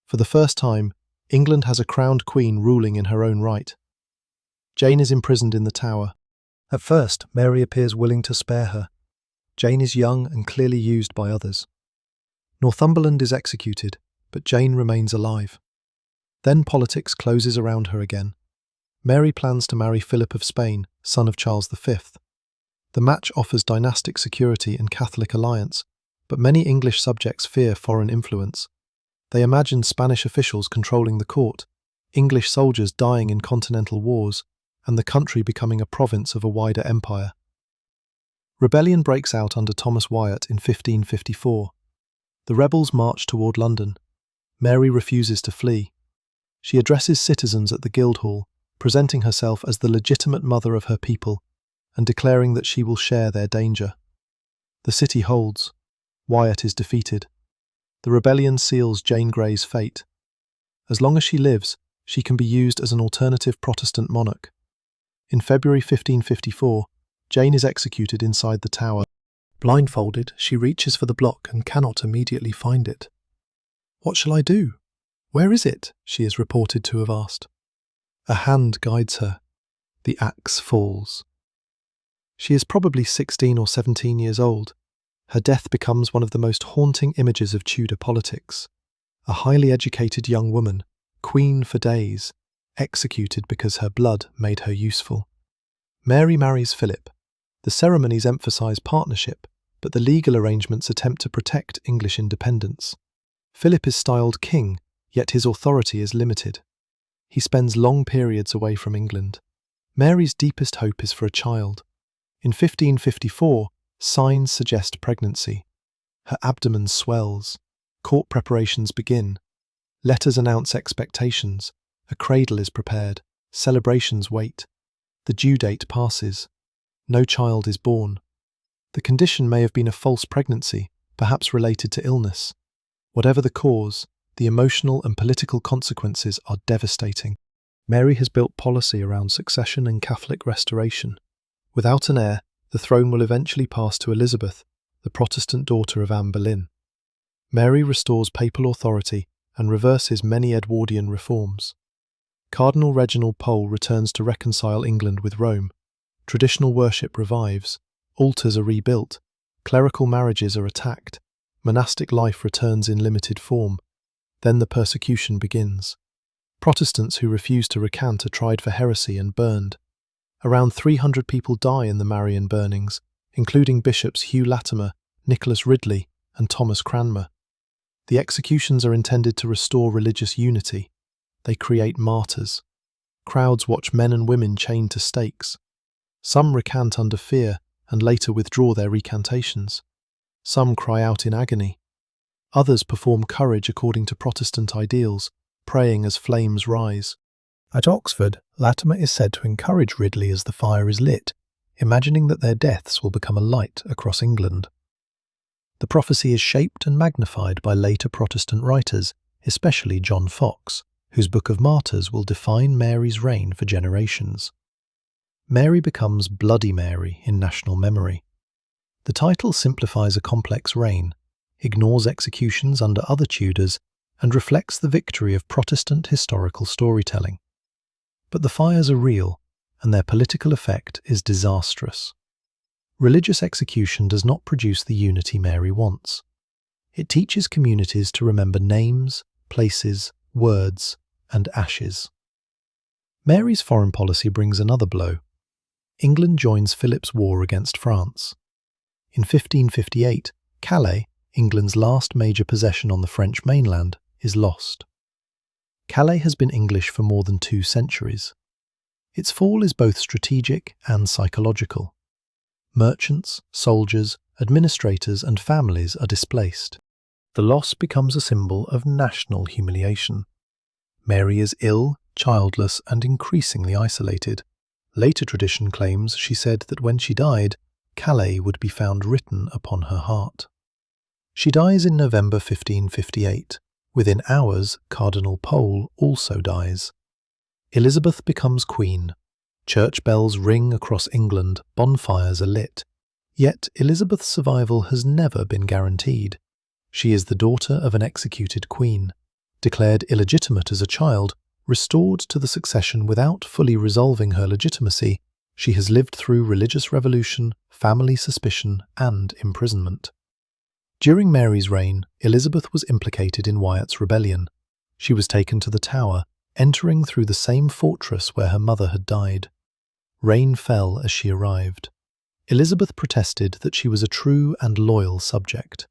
For the first time, England has a crowned queen ruling in her own right. Jane is imprisoned in the Tower. At first, Mary appears willing to spare her. Jane is young and clearly used by others. Northumberland is executed, but Jane remains alive. Then politics closes around her again. Mary plans to marry Philip of Spain, son of Charles V. The match offers dynastic security and Catholic alliance, but many English subjects fear foreign influence. They imagine Spanish officials controlling the court, English soldiers dying in continental wars, and the country becoming a province of a wider empire. Rebellion breaks out under Thomas Wyatt in 1554. The rebels march toward London. Mary refuses to flee. She addresses citizens at the Guildhall, presenting herself as the legitimate mother of her people and declaring that she will share their danger. The city holds. Wyatt is defeated. The rebellion seals Jane Grey's fate. As long as she lives, she can be used as an alternative Protestant monarch. In February 1554, Jane is executed inside the Tower. Blindfolded, she reaches for the block and cannot immediately find it. "What shall I do? Where is it?" she is reported to have asked. A hand guides her. The axe falls. She is probably 16 or 17 years old. Her death becomes one of the most haunting images of Tudor politics. A highly educated young woman, queen for days, executed because her blood made her useful. Mary marries Philip. The ceremonies emphasise partnership, but the legal arrangements attempt to protect English independence. Philip is styled king, yet his authority is limited. He spends long periods away from England. Mary's deepest hope is for a child. In 1554, signs suggest pregnancy. Her abdomen swells. Court preparations begin. Letters announce expectations. A cradle is prepared. Celebrations wait. The due date passes. No child is born. The condition may have been a false pregnancy, perhaps related to illness. Whatever the cause, the emotional and political consequences are devastating. Mary has built policy around succession and Catholic restoration. Without an heir, the throne will eventually pass to Elizabeth, the Protestant daughter of Anne Boleyn. Mary restores papal authority and reverses many Edwardian reforms. Cardinal Reginald Pole returns to reconcile England with Rome. Traditional worship revives. Altars are rebuilt. Clerical marriages are attacked. Monastic life returns in limited form. Then the persecution begins. Protestants who refuse to recant are tried for heresy and burned. Around 300 people die in the Marian burnings, including bishops Hugh Latimer, Nicholas Ridley, and Thomas Cranmer. The executions are intended to restore religious unity. They create martyrs. Crowds watch men and women chained to stakes. Some recant under fear and later withdraw their recantations. Some cry out in agony. Others perform courage according to Protestant ideals, praying as flames rise. At Oxford, Latimer is said to encourage Ridley as the fire is lit, imagining that their deaths will become a light across England. The prophecy is shaped and magnified by later Protestant writers, especially John Foxe, whose Book of Martyrs will define Mary's reign for generations. Mary becomes Bloody Mary in national memory. The title simplifies a complex reign, ignores executions under other Tudors, and reflects the victory of Protestant historical storytelling. But the fires are real, and their political effect is disastrous. Religious execution does not produce the unity Mary wants. It teaches communities to remember names, places, words, and ashes. Mary's foreign policy brings another blow. England joins Philip's war against France. In 1558, Calais, England's last major possession on the French mainland, is lost. Calais has been English for more than 2 centuries. Its fall is both strategic and psychological. Merchants, soldiers, administrators, and families are displaced. The loss becomes a symbol of national humiliation. Mary is ill, childless, and increasingly isolated. Later tradition claims she said that when she died, Calais would be found written upon her heart. She dies in November 1558. Within hours, Cardinal Pole also dies. Elizabeth becomes queen. Church bells ring across England, bonfires are lit. Yet Elizabeth's survival has never been guaranteed. She is the daughter of an executed queen, declared illegitimate as a child, restored to the succession without fully resolving her legitimacy. She has lived through religious revolution, family suspicion, and imprisonment. During Mary's reign, Elizabeth was implicated in Wyatt's rebellion. She was taken to the Tower, entering through the same fortress where her mother had died. Rain fell as she arrived. Elizabeth protested that she was a true and loyal subject.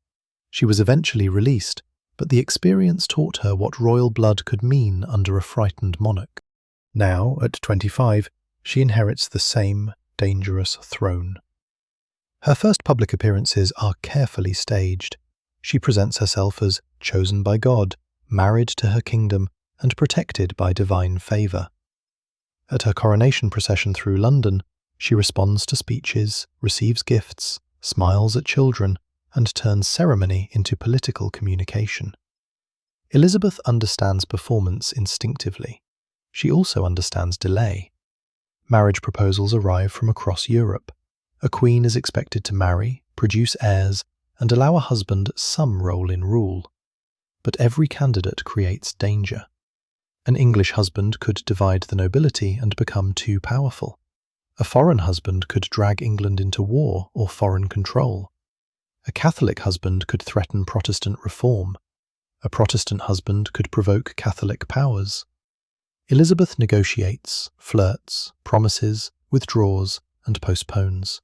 She was eventually released, but the experience taught her what royal blood could mean under a frightened monarch. Now, at 25, she inherits the same dangerous throne. Her first public appearances are carefully staged. She presents herself as chosen by God, married to her kingdom, and protected by divine favour. At her coronation procession through London, she responds to speeches, receives gifts, smiles at children, and turns ceremony into political communication. Elizabeth understands performance instinctively. She also understands delay. Marriage proposals arrive from across Europe. A queen is expected to marry, produce heirs, and allow a husband some role in rule. But every candidate creates danger. An English husband could divide the nobility and become too powerful. A foreign husband could drag England into war or foreign control. A Catholic husband could threaten Protestant reform. A Protestant husband could provoke Catholic powers. Elizabeth negotiates, flirts, promises, withdraws, and postpones.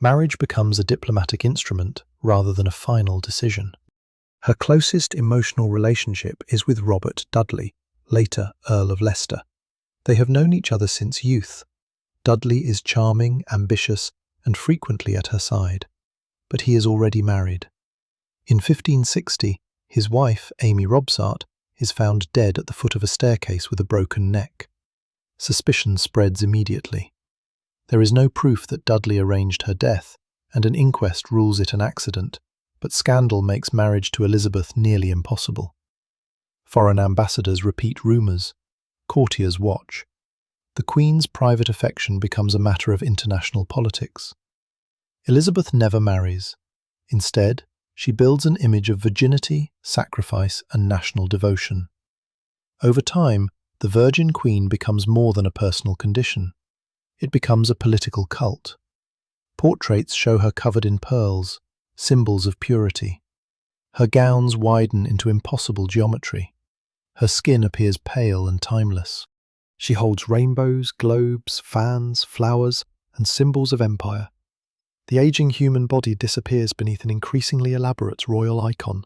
Marriage becomes a diplomatic instrument rather than a final decision. Her closest emotional relationship is with Robert Dudley, later Earl of Leicester. They have known each other since youth. Dudley is charming, ambitious, and frequently at her side, but he is already married. In 1560, his wife, Amy Robsart, is found dead at the foot of a staircase with a broken neck. Suspicion spreads immediately. There is no proof that Dudley arranged her death, and an inquest rules it an accident, but scandal makes marriage to Elizabeth nearly impossible. Foreign ambassadors repeat rumours. Courtiers watch. The Queen's private affection becomes a matter of international politics. Elizabeth never marries. Instead, she builds an image of virginity, sacrifice, and national devotion. Over time, the Virgin Queen becomes more than a personal condition. It becomes a political cult. Portraits show her covered in pearls, symbols of purity. Her gowns widen into impossible geometry. Her skin appears pale and timeless. She holds rainbows, globes, fans, flowers, and symbols of empire. The aging human body disappears beneath an increasingly elaborate royal icon.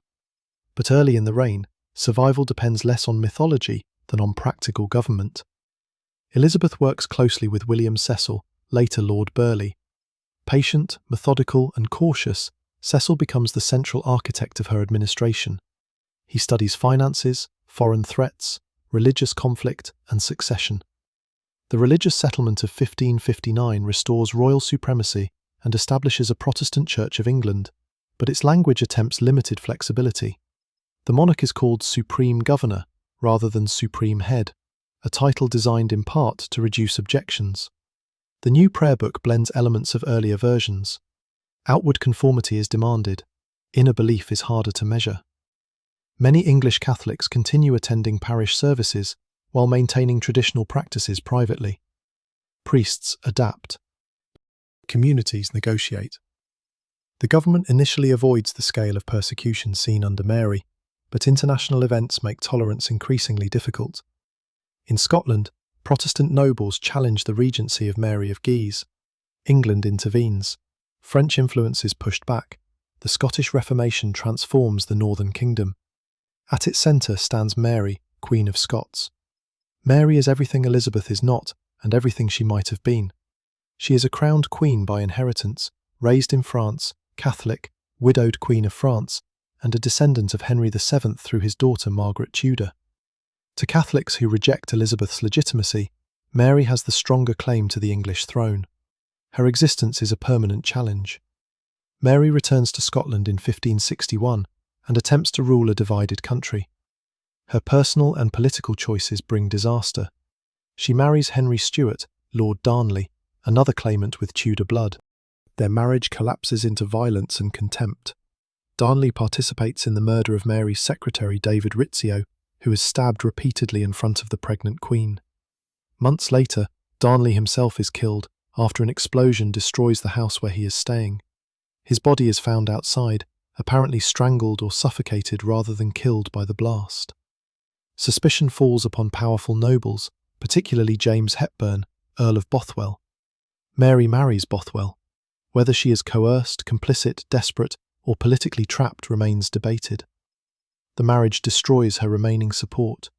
But early in the reign, survival depends less on mythology than on practical government. Elizabeth works closely with William Cecil, later Lord Burleigh. Patient, methodical, and cautious, Cecil becomes the central architect of her administration. He studies finances, foreign threats, religious conflict, and succession. The religious settlement of 1559 restores royal supremacy and establishes a Protestant Church of England, but its language attempts limited flexibility. The monarch is called Supreme Governor rather than Supreme Head, a title designed in part to reduce objections. The new prayer book blends elements of earlier versions. Outward conformity is demanded. Inner belief is harder to measure. Many English Catholics continue attending parish services while maintaining traditional practices privately. Priests adapt. Communities negotiate. The government initially avoids the scale of persecution seen under Mary, but international events make tolerance increasingly difficult. In Scotland, Protestant nobles challenge the regency of Mary of Guise. England intervenes. French influence is pushed back. The Scottish Reformation transforms the Northern Kingdom. At its centre stands Mary, Queen of Scots. Mary is everything Elizabeth is not, and everything she might have been. She is a crowned queen by inheritance, raised in France, Catholic, widowed Queen of France, and a descendant of Henry VII through his daughter Margaret Tudor. To Catholics who reject Elizabeth's legitimacy, Mary has the stronger claim to the English throne. Her existence is a permanent challenge. Mary returns to Scotland in 1561 and attempts to rule a divided country. Her personal and political choices bring disaster. She marries Henry Stuart, Lord Darnley, another claimant with Tudor blood. Their marriage collapses into violence and contempt. Darnley participates in the murder of Mary's secretary David Rizzio, who is stabbed repeatedly in front of the pregnant queen. Months later, Darnley himself is killed after an explosion destroys the house where he is staying. His body is found outside, apparently strangled or suffocated rather than killed by the blast. Suspicion falls upon powerful nobles, particularly James Hepburn, Earl of Bothwell. Mary marries Bothwell. Whether she is coerced, complicit, desperate, or politically trapped remains debated. The marriage destroys her remaining support.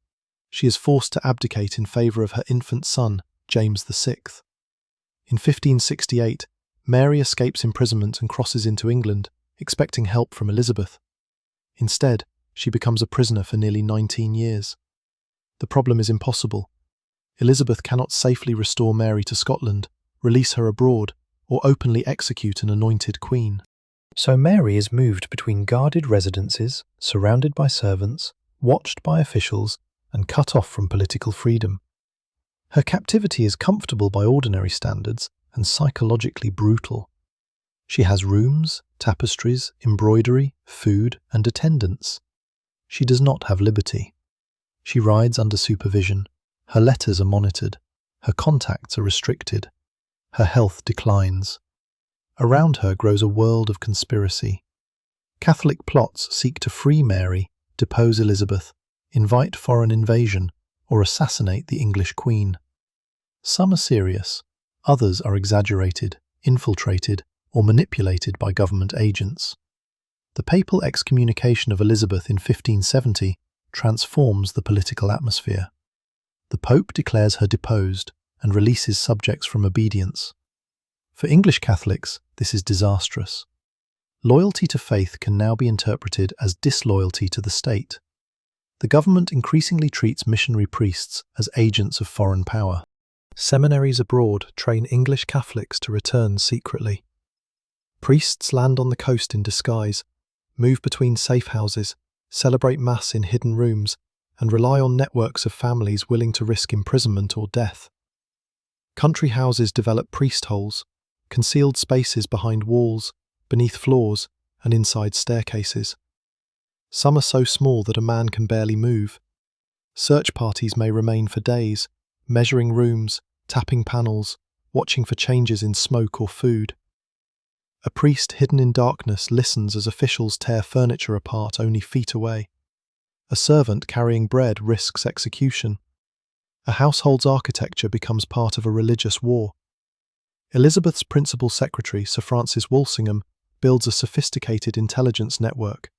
She is forced to abdicate in favour of her infant son, James VI. In 1568, Mary escapes imprisonment and crosses into England, expecting help from Elizabeth. Instead, she becomes a prisoner for nearly 19 years. The problem is impossible. Elizabeth cannot safely restore Mary to Scotland, release her abroad, or openly execute an anointed queen. So Mary is moved between guarded residences, surrounded by servants, watched by officials, and cut off from political freedom. Her captivity is comfortable by ordinary standards and psychologically brutal. She has rooms, tapestries, embroidery, food, and attendants. She does not have liberty. She rides under supervision. Her letters are monitored. Her contacts are restricted. Her health declines. Around her grows a world of conspiracy. Catholic plots seek to free Mary, depose Elizabeth, invite foreign invasion, or assassinate the English Queen. Some are serious, others are exaggerated, infiltrated, or manipulated by government agents. The papal excommunication of Elizabeth in 1570 transforms the political atmosphere. The Pope declares her deposed and releases subjects from obedience. For English Catholics, this is disastrous. Loyalty to faith can now be interpreted as disloyalty to the state. The government increasingly treats missionary priests as agents of foreign power. Seminaries abroad train English Catholics to return secretly. Priests land on the coast in disguise, move between safe houses, celebrate Mass in hidden rooms, and rely on networks of families willing to risk imprisonment or death. Country houses develop priest holes, concealed spaces behind walls, beneath floors, and inside staircases. Some are so small that a man can barely move. Search parties may remain for days, measuring rooms, tapping panels, watching for changes in smoke or food. A priest hidden in darkness listens as officials tear furniture apart only feet away. A servant carrying bread risks execution. A household's architecture becomes part of a religious war. Elizabeth's principal secretary, Sir Francis Walsingham, builds a sophisticated intelligence network.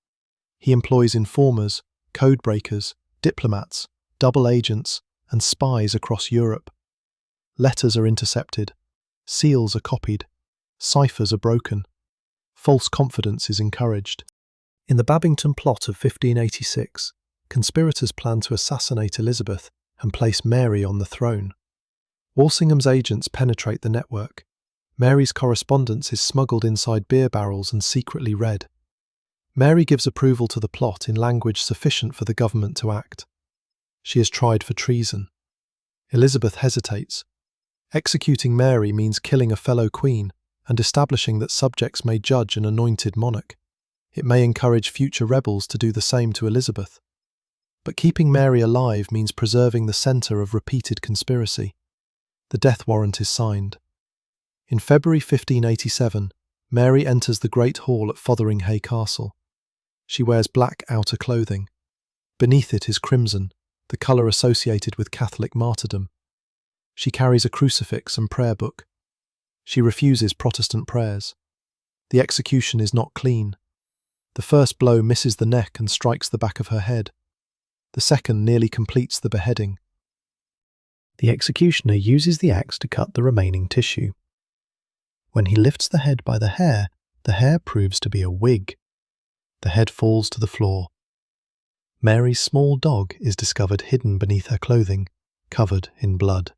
He employs informers, code breakers, diplomats, double agents, and spies across Europe. Letters are intercepted, seals are copied, ciphers are broken, false confidence is encouraged. In the Babington plot of 1586, conspirators plan to assassinate Elizabeth and place Mary on the throne. Walsingham's agents penetrate the network. Mary's correspondence is smuggled inside beer barrels and secretly read. Mary gives approval to the plot in language sufficient for the government to act. She is tried for treason. Elizabeth hesitates. Executing Mary means killing a fellow queen and establishing that subjects may judge an anointed monarch. It may encourage future rebels to do the same to Elizabeth. But keeping Mary alive means preserving the centre of repeated conspiracy. The death warrant is signed. In February 1587, Mary enters the Great Hall at Fotheringhay Castle. She wears black outer clothing. Beneath it is crimson, the colour associated with Catholic martyrdom. She carries a crucifix and prayer book. She refuses Protestant prayers. The execution is not clean. The first blow misses the neck and strikes the back of her head. The second nearly completes the beheading. The executioner uses the axe to cut the remaining tissue. When he lifts the head by the hair proves to be a wig. The head falls to the floor. Mary's small dog is discovered hidden beneath her clothing, covered in blood.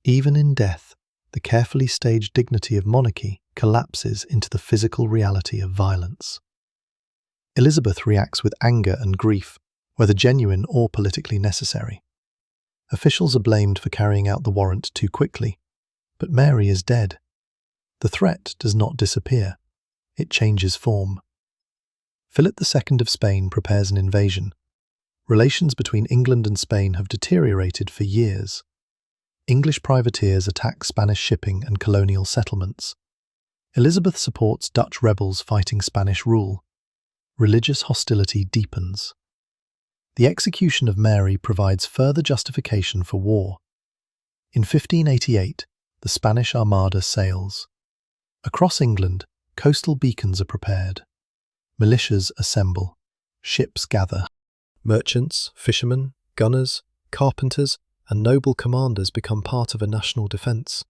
Even in death, the carefully staged dignity of monarchy collapses into the physical reality of violence. Elizabeth reacts with anger and grief, whether genuine or politically necessary. Officials are blamed for carrying out the warrant too quickly, but Mary is dead. The threat does not disappear. It changes form. Philip II of Spain prepares an invasion. Relations between England and Spain have deteriorated for years. English privateers attack Spanish shipping and colonial settlements. Elizabeth supports Dutch rebels fighting Spanish rule. Religious hostility deepens. The execution of Mary provides further justification for war. In 1588, the Spanish Armada sails. Across England, coastal beacons are prepared. Militias assemble. Ships gather. Merchants, fishermen, gunners, carpenters, and noble commanders become part of a national defence.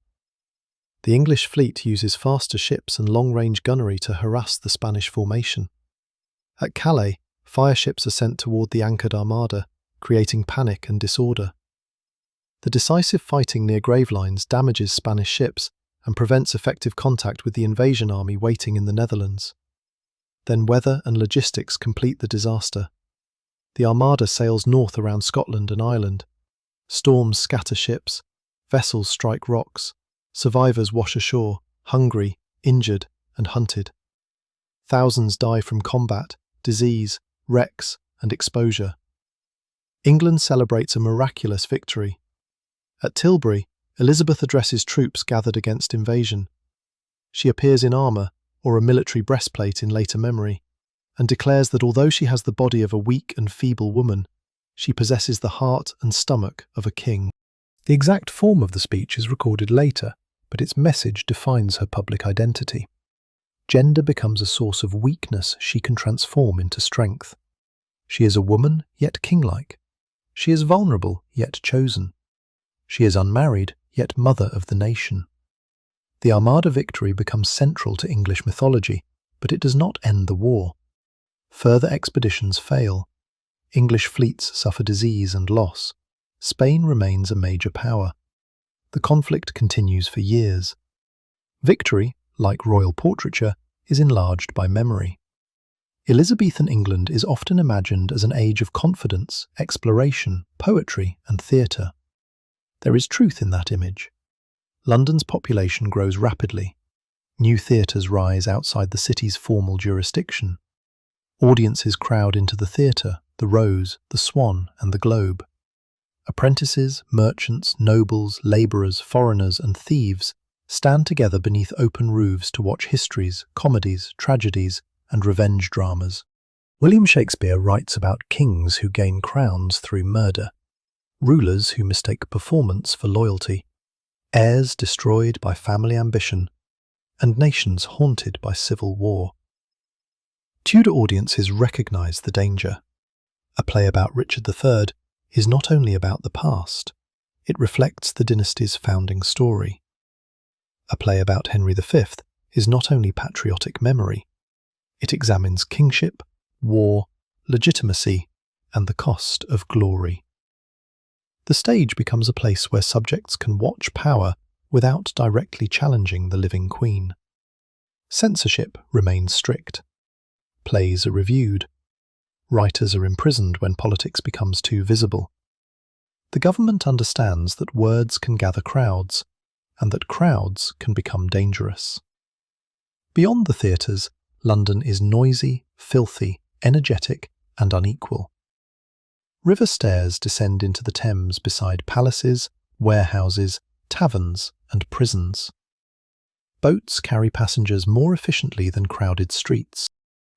The English fleet uses faster ships and long-range gunnery to harass the Spanish formation. At Calais, fireships are sent toward the anchored armada, creating panic and disorder. The decisive fighting near Gravelines damages Spanish ships and prevents effective contact with the invasion army waiting in the Netherlands. Then weather and logistics complete the disaster. The armada sails north around Scotland and Ireland. Storms scatter ships, vessels strike rocks, survivors wash ashore, hungry, injured, and hunted. Thousands die from combat, disease, wrecks, and exposure. England celebrates a miraculous victory. At Tilbury, Elizabeth addresses troops gathered against invasion. She appears in armour, or a military breastplate in later memory, and declares that although she has the body of a weak and feeble woman, she possesses the heart and stomach of a king. The exact form of the speech is recorded later, but its message defines her public identity. Gender becomes a source of weakness she can transform into strength. She is a woman, yet king-like. She is vulnerable, yet chosen. She is unmarried, yet mother of the nation. The Armada victory becomes central to English mythology, but it does not end the war. Further expeditions fail. English fleets suffer disease and loss. Spain remains a major power. The conflict continues for years. Victory, like royal portraiture, is enlarged by memory. Elizabethan England is often imagined as an age of confidence, exploration, poetry, and theatre. There is truth in that image. London's population grows rapidly. New theatres rise outside the city's formal jurisdiction. Audiences crowd into the theatre, the Rose, the Swan, and the Globe. Apprentices, merchants, nobles, labourers, foreigners, and thieves stand together beneath open roofs to watch histories, comedies, tragedies, and revenge dramas. William Shakespeare writes about kings who gain crowns through murder, rulers who mistake performance for loyalty, heirs destroyed by family ambition, and nations haunted by civil war. Tudor audiences recognise the danger. A play about Richard III is not only about the past, it reflects the dynasty's founding story. A play about Henry V is not only patriotic memory, it examines kingship, war, legitimacy, and the cost of glory. The stage becomes a place where subjects can watch power without directly challenging the living queen. Censorship remains strict. Plays are reviewed. Writers are imprisoned when politics becomes too visible. The government understands that words can gather crowds, and that crowds can become dangerous. Beyond the theatres, London is noisy, filthy, energetic, and unequal. River stairs descend into the Thames beside palaces, warehouses, taverns, and prisons. Boats carry passengers more efficiently than crowded streets.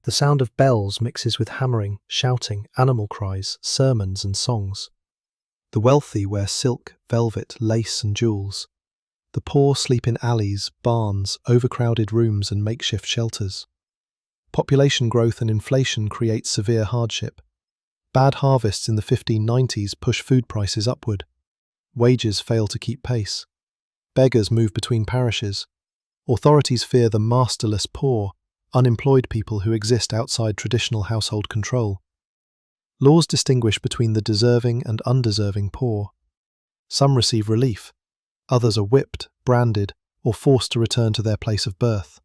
The sound of bells mixes with hammering, shouting, animal cries, sermons, and songs. The wealthy wear silk, velvet, lace, and jewels. The poor sleep in alleys, barns, overcrowded rooms, and makeshift shelters. Population growth and inflation create severe hardship. Bad harvests in the 1590s push food prices upward. Wages fail to keep pace. Beggars move between parishes. Authorities fear the masterless poor, unemployed people who exist outside traditional household control. Laws distinguish between the deserving and undeserving poor. Some receive relief. Others are whipped, branded, or forced to return to their place of birth.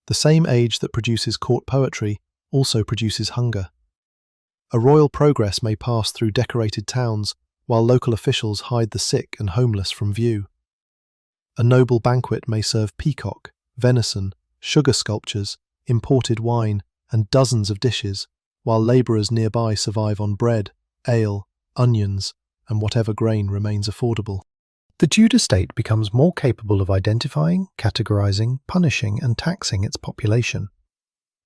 The same age that produces court poetry also produces hunger. A royal progress may pass through decorated towns while local officials hide the sick and homeless from view. A noble banquet may serve peacock, venison, sugar sculptures, imported wine, and dozens of dishes, while labourers nearby survive on bread, ale, onions, and whatever grain remains affordable. The Tudor state becomes more capable of identifying, categorising, punishing, and taxing its population.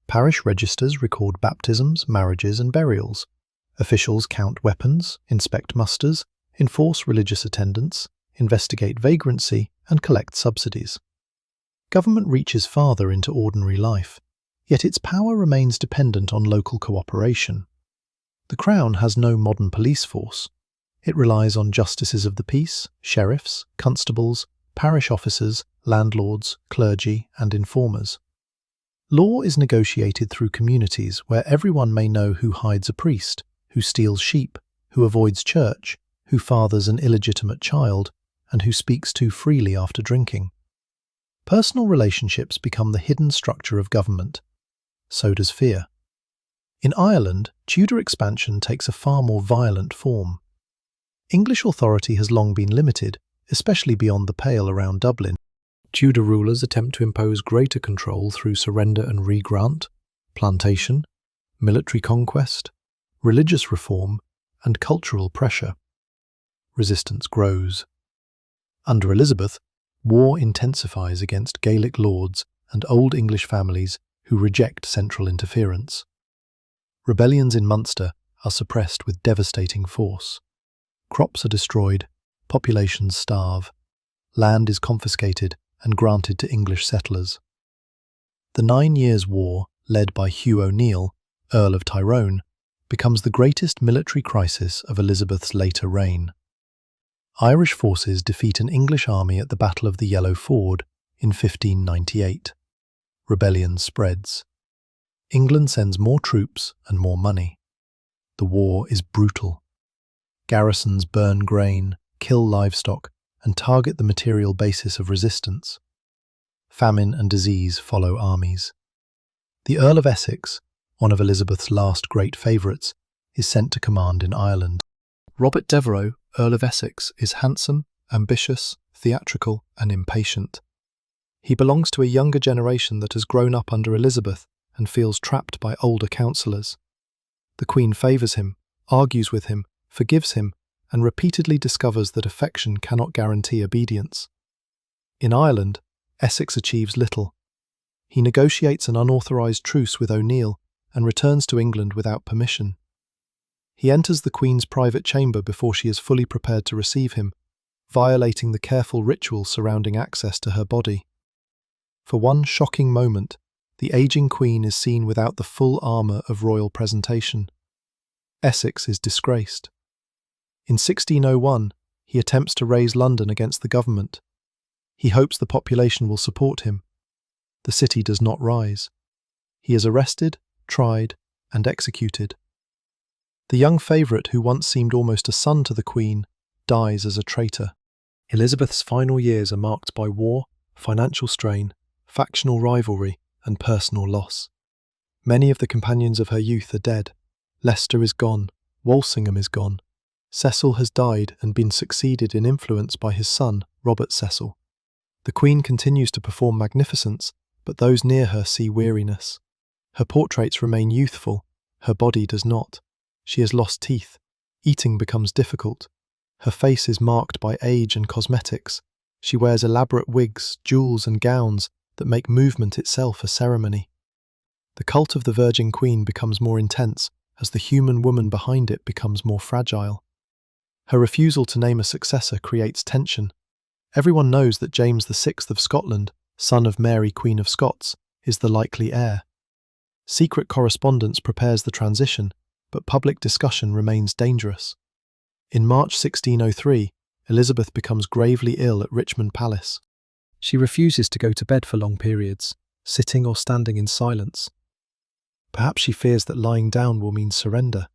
Parish registers record baptisms, marriages, and burials. Officials count weapons, inspect musters, enforce religious attendance, investigate vagrancy, and collect subsidies. Government reaches farther into ordinary life, yet its power remains dependent on local cooperation. The Crown has no modern police force. It relies on justices of the peace, sheriffs, constables, parish officers, landlords, clergy, and informers. Law is negotiated through communities where everyone may know who hides a priest, who steals sheep, who avoids church, who fathers an illegitimate child, and who speaks too freely after drinking. Personal relationships become the hidden structure of government. So does fear. In Ireland, Tudor expansion takes a far more violent form. English authority has long been limited, especially beyond the Pale around Dublin. Tudor rulers attempt to impose greater control through surrender and re-grant, plantation, military conquest, religious reform, and cultural pressure. Resistance grows. Under Elizabeth, war intensifies against Gaelic lords and Old English families who reject central interference. Rebellions in Munster are suppressed with devastating force. Crops are destroyed, populations starve, land is confiscated and granted to English settlers. The 9 Years' War, led by Hugh O'Neill, Earl of Tyrone, becomes the greatest military crisis of Elizabeth's later reign. Irish forces defeat an English army at the Battle of the Yellow Ford in 1598. Rebellion spreads. England sends more troops and more money. The war is brutal. Garrisons burn grain, kill livestock, and target the material basis of resistance. Famine and disease follow armies. The Earl of Essex, one of Elizabeth's last great favourites, is sent to command in Ireland. Robert Devereux, Earl of Essex, is handsome, ambitious, theatrical, and impatient. He belongs to a younger generation that has grown up under Elizabeth and feels trapped by older counsellors. The Queen favours him, argues with him, forgives him, and repeatedly discovers that affection cannot guarantee obedience. In Ireland, Essex achieves little. He negotiates an unauthorised truce with O'Neill and returns to England without permission. He enters the Queen's private chamber before she is fully prepared to receive him, violating the careful ritual surrounding access to her body. For one shocking moment, the ageing Queen is seen without the full armour of royal presentation. Essex is disgraced. In 1601, he attempts to raise London against the government. He hopes the population will support him. The city does not rise. He is arrested, tried, and executed. The young favourite, who once seemed almost a son to the Queen, dies as a traitor. Elizabeth's final years are marked by war, financial strain, factional rivalry, and personal loss. Many of the companions of her youth are dead. Leicester is gone, Walsingham is gone. Cecil has died and been succeeded in influence by his son, Robert Cecil. The Queen continues to perform magnificence, but those near her see weariness. Her portraits remain youthful, her body does not. She has lost teeth. Eating becomes difficult. Her face is marked by age and cosmetics. She wears elaborate wigs, jewels and gowns that make movement itself a ceremony. The cult of the Virgin Queen becomes more intense as the human woman behind it becomes more fragile. Her refusal to name a successor creates tension. Everyone knows that James VI of Scotland, son of Mary, Queen of Scots, is the likely heir. Secret correspondence prepares the transition, but public discussion remains dangerous. In March 1603, Elizabeth becomes gravely ill at Richmond Palace. She refuses to go to bed for long periods, sitting or standing in silence. Perhaps she fears that lying down will mean surrender.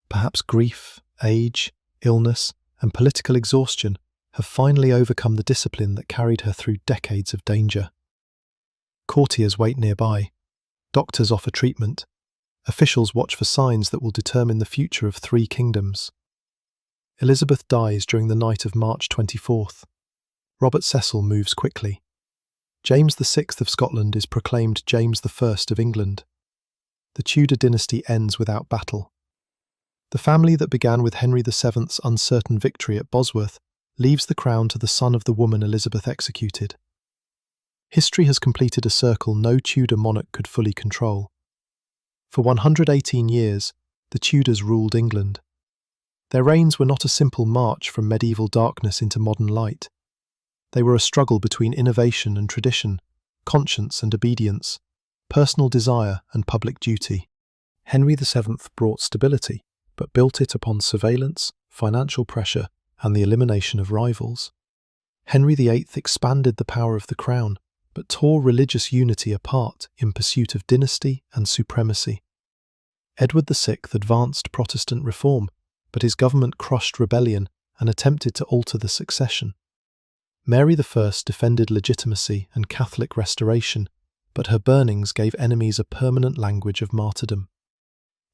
Perhaps grief, age, illness, and political exhaustion have finally overcome the discipline that carried her through decades of danger. Courtiers wait nearby. Doctors offer treatment. Officials watch for signs that will determine the future of 3 kingdoms. Elizabeth dies during the night of March 24th. Robert Cecil moves quickly. James VI of Scotland is proclaimed James I of England. The Tudor dynasty ends without battle. The family that began with Henry VII's uncertain victory at Bosworth leaves the crown to the son of the woman Elizabeth executed. History has completed a circle no Tudor monarch could fully control. For 118 years, the Tudors ruled England. Their reigns were not a simple march from medieval darkness into modern light. They were a struggle between innovation and tradition, conscience and obedience, personal desire and public duty. Henry VII brought stability, but built it upon surveillance, financial pressure, and the elimination of rivals. Henry VIII expanded the power of the crown, but tore religious unity apart in pursuit of dynasty and supremacy. Edward VI advanced Protestant reform, but his government crushed rebellion and attempted to alter the succession. Mary I defended legitimacy and Catholic restoration, but her burnings gave enemies a permanent language of martyrdom.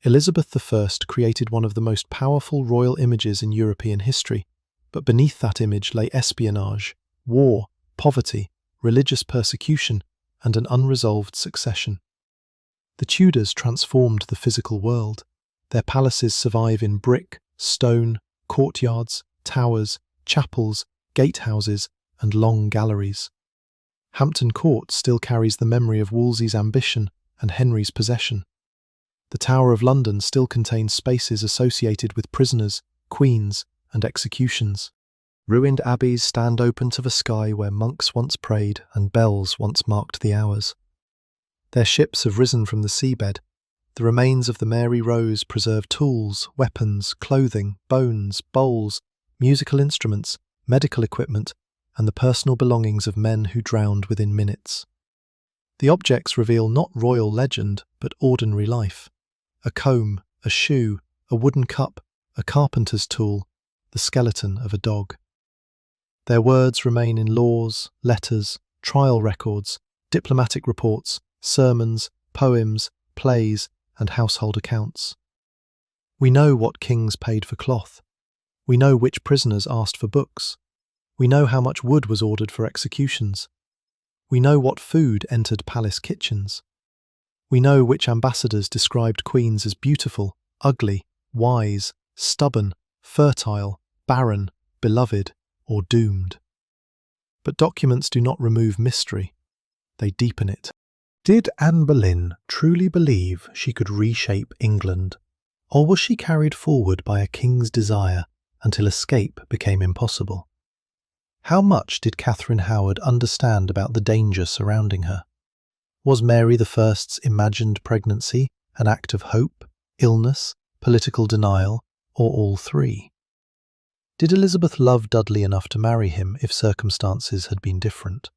Elizabeth I created one of the most powerful royal images in European history, but beneath that image lay espionage, war, poverty, religious persecution, and an unresolved succession. The Tudors transformed the physical world. Their palaces survive in brick, stone, courtyards, towers, chapels, gatehouses, and long galleries. Hampton Court still carries the memory of Wolsey's ambition and Henry's possession. The Tower of London still contains spaces associated with prisoners, queens, and executions. Ruined abbeys stand open to the sky where monks once prayed and bells once marked the hours. Their ships have risen from the seabed. The remains of the Mary Rose preserve tools, weapons, clothing, bones, bowls, musical instruments, medical equipment, and the personal belongings of men who drowned within minutes. The objects reveal not royal legend, but ordinary life. A comb, a shoe, a wooden cup, a carpenter's tool, the skeleton of a dog. Their words remain in laws, letters, trial records, diplomatic reports, sermons, poems, plays, and household accounts. We know what kings paid for cloth. We know which prisoners asked for books. We know how much wood was ordered for executions. We know what food entered palace kitchens. We know which ambassadors described queens as beautiful, ugly, wise, stubborn, fertile, barren, beloved, or doomed. But documents do not remove mystery, they deepen it. Did Anne Boleyn truly believe she could reshape England, or was she carried forward by a king's desire until escape became impossible? How much did Catherine Howard understand about the danger surrounding her? Was Mary I's imagined pregnancy an act of hope, illness, political denial, or all three? Did Elizabeth love Dudley enough to marry him if circumstances had been different?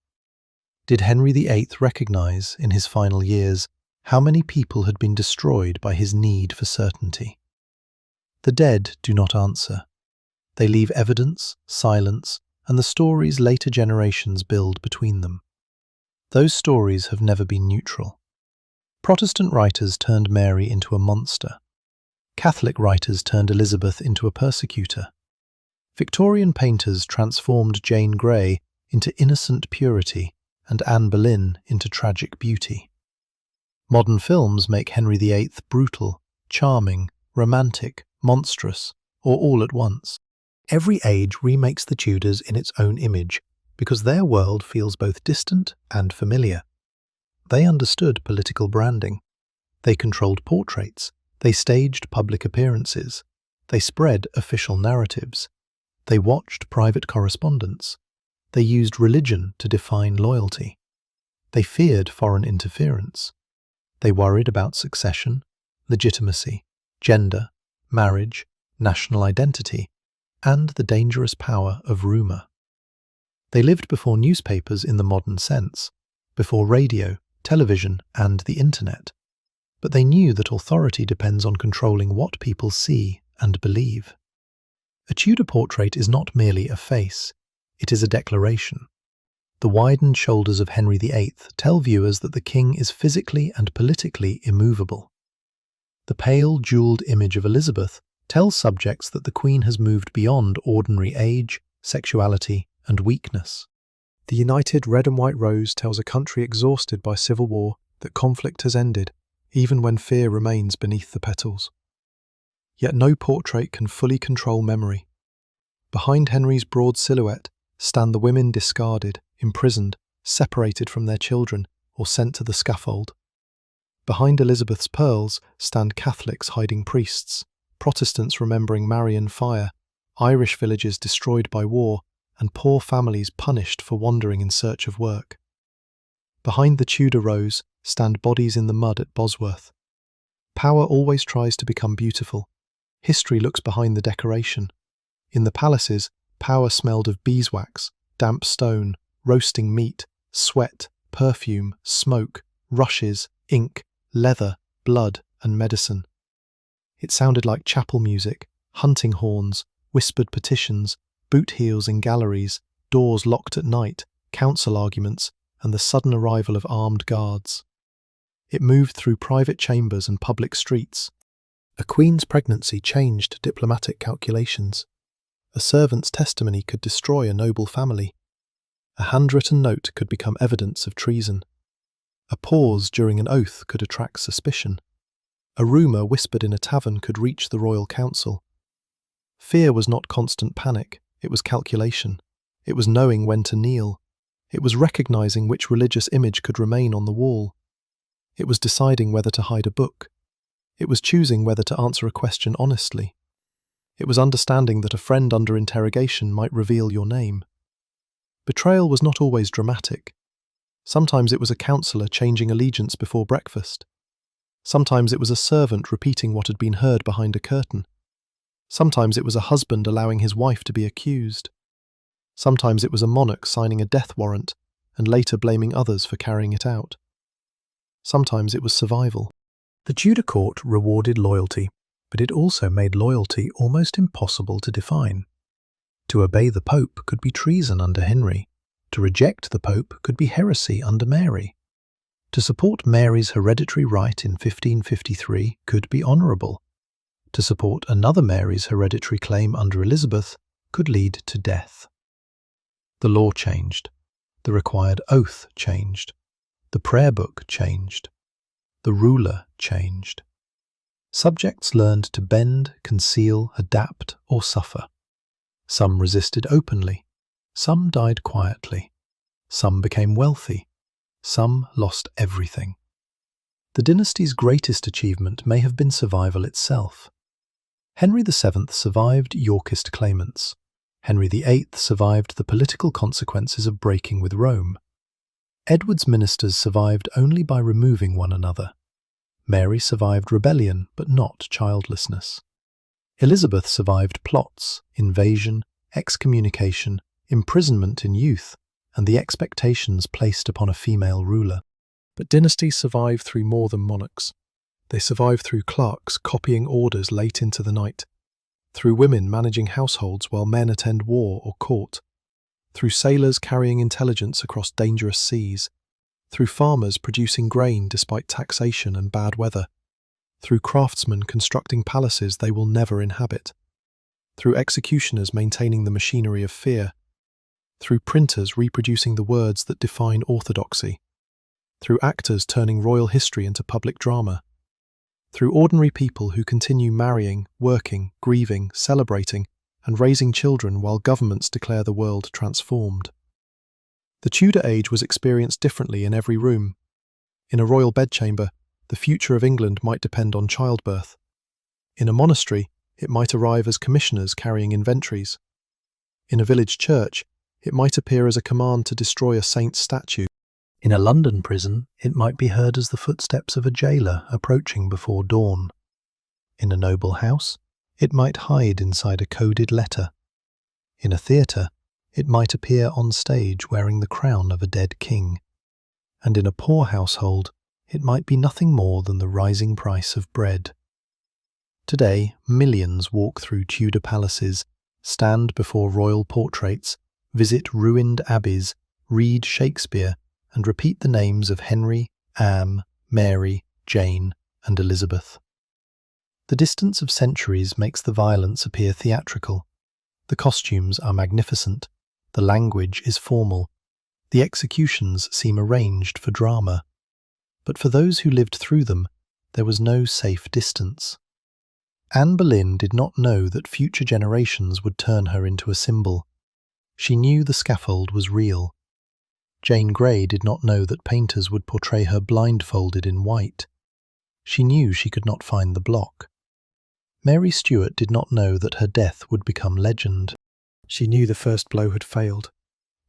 Did Henry VIII recognise, in his final years, how many people had been destroyed by his need for certainty? The dead do not answer. They leave evidence, silence, and the stories later generations build between them. Those stories have never been neutral. Protestant writers turned Mary into a monster. Catholic writers turned Elizabeth into a persecutor. Victorian painters transformed Jane Grey into innocent purity and Anne Boleyn into tragic beauty. Modern films make Henry VIII brutal, charming, romantic, monstrous, or all at once. Every age remakes the Tudors in its own image because their world feels both distant and familiar. They understood political branding. They controlled portraits. They staged public appearances. They spread official narratives. They watched private correspondence. They used religion to define loyalty. They feared foreign interference. They worried about succession, legitimacy, gender, marriage, national identity, and the dangerous power of rumour. They lived before newspapers in the modern sense, before radio, television, and the internet. But they knew that authority depends on controlling what people see and believe. A Tudor portrait is not merely a face, it is a declaration. The widened shoulders of Henry VIII tell viewers that the king is physically and politically immovable. The pale, jewelled image of Elizabeth tells subjects that the Queen has moved beyond ordinary age, sexuality, and weakness. The united red and white rose tells a country exhausted by civil war that conflict has ended, even when fear remains beneath the petals. Yet no portrait can fully control memory. Behind Henry's broad silhouette stand the women discarded, imprisoned, separated from their children, or sent to the scaffold. Behind Elizabeth's pearls stand Catholics hiding priests, Protestants remembering Marian fire, Irish villages destroyed by war, and poor families punished for wandering in search of work. Behind the Tudor rose stand bodies in the mud at Bosworth. Power always tries to become beautiful. History looks behind the decoration. In the palaces, power smelled of beeswax, damp stone, roasting meat, sweat, perfume, smoke, rushes, ink, leather, blood, and medicine. It sounded like chapel music, hunting horns, whispered petitions, boot heels in galleries, doors locked at night, council arguments, and the sudden arrival of armed guards. It moved through private chambers and public streets. A queen's pregnancy changed diplomatic calculations. A servant's testimony could destroy a noble family. A handwritten note could become evidence of treason. A pause during an oath could attract suspicion. A rumour whispered in a tavern could reach the royal council. Fear was not constant panic, it was calculation. It was knowing when to kneel. It was recognizing which religious image could remain on the wall. It was deciding whether to hide a book. It was choosing whether to answer a question honestly. It was understanding that a friend under interrogation might reveal your name. Betrayal was not always dramatic. Sometimes it was a counsellor changing allegiance before breakfast. Sometimes it was a servant repeating what had been heard behind a curtain. Sometimes it was a husband allowing his wife to be accused. Sometimes it was a monarch signing a death warrant and later blaming others for carrying it out. Sometimes it was survival. The Tudor court rewarded loyalty, but it also made loyalty almost impossible to define. To obey the Pope could be treason under Henry. To reject the Pope could be heresy under Mary. To support Mary's hereditary right in 1553 could be honourable. To support another Mary's hereditary claim under Elizabeth could lead to death. The law changed. The required oath changed. The prayer book changed. The ruler changed. Subjects learned to bend, conceal, adapt, or suffer. Some resisted openly. Some died quietly. Some became wealthy. Some lost everything. The dynasty's greatest achievement may have been survival itself. Henry VII survived Yorkist claimants. Henry VIII survived the political consequences of breaking with Rome. Edward's ministers survived only by removing one another. Mary survived rebellion, but not childlessness. Elizabeth survived plots, invasion, excommunication, imprisonment in youth, and the expectations placed upon a female ruler. But dynasties survive through more than monarchs. They survive through clerks copying orders late into the night, through women managing households while men attend war or court, through sailors carrying intelligence across dangerous seas, through farmers producing grain despite taxation and bad weather, through craftsmen constructing palaces they will never inhabit, through executioners maintaining the machinery of fear, through printers reproducing the words that define orthodoxy, through actors turning royal history into public drama, through ordinary people who continue marrying, working, grieving, celebrating, and raising children while governments declare the world transformed. The Tudor age was experienced differently in every room. In a royal bedchamber, the future of England might depend on childbirth. In a monastery, it might arrive as commissioners carrying inventories. In a village church, it might appear as a command to destroy a saint's statue. In a London prison, it might be heard as the footsteps of a jailer approaching before dawn. In a noble house, it might hide inside a coded letter. In a theatre, it might appear on stage wearing the crown of a dead king. And in a poor household, it might be nothing more than the rising price of bread. Today, millions walk through Tudor palaces, stand before royal portraits, visit ruined abbeys, read Shakespeare, and repeat the names of Henry, Anne, Mary, Jane, and Elizabeth. The distance of centuries makes the violence appear theatrical. The costumes are magnificent. The language is formal. The executions seem arranged for drama. But for those who lived through them, there was no safe distance. Anne Boleyn did not know that future generations would turn her into a symbol. She knew the scaffold was real. Jane Grey did not know that painters would portray her blindfolded in white. She knew she could not find the block. Mary Stuart did not know that her death would become legend. She knew the first blow had failed.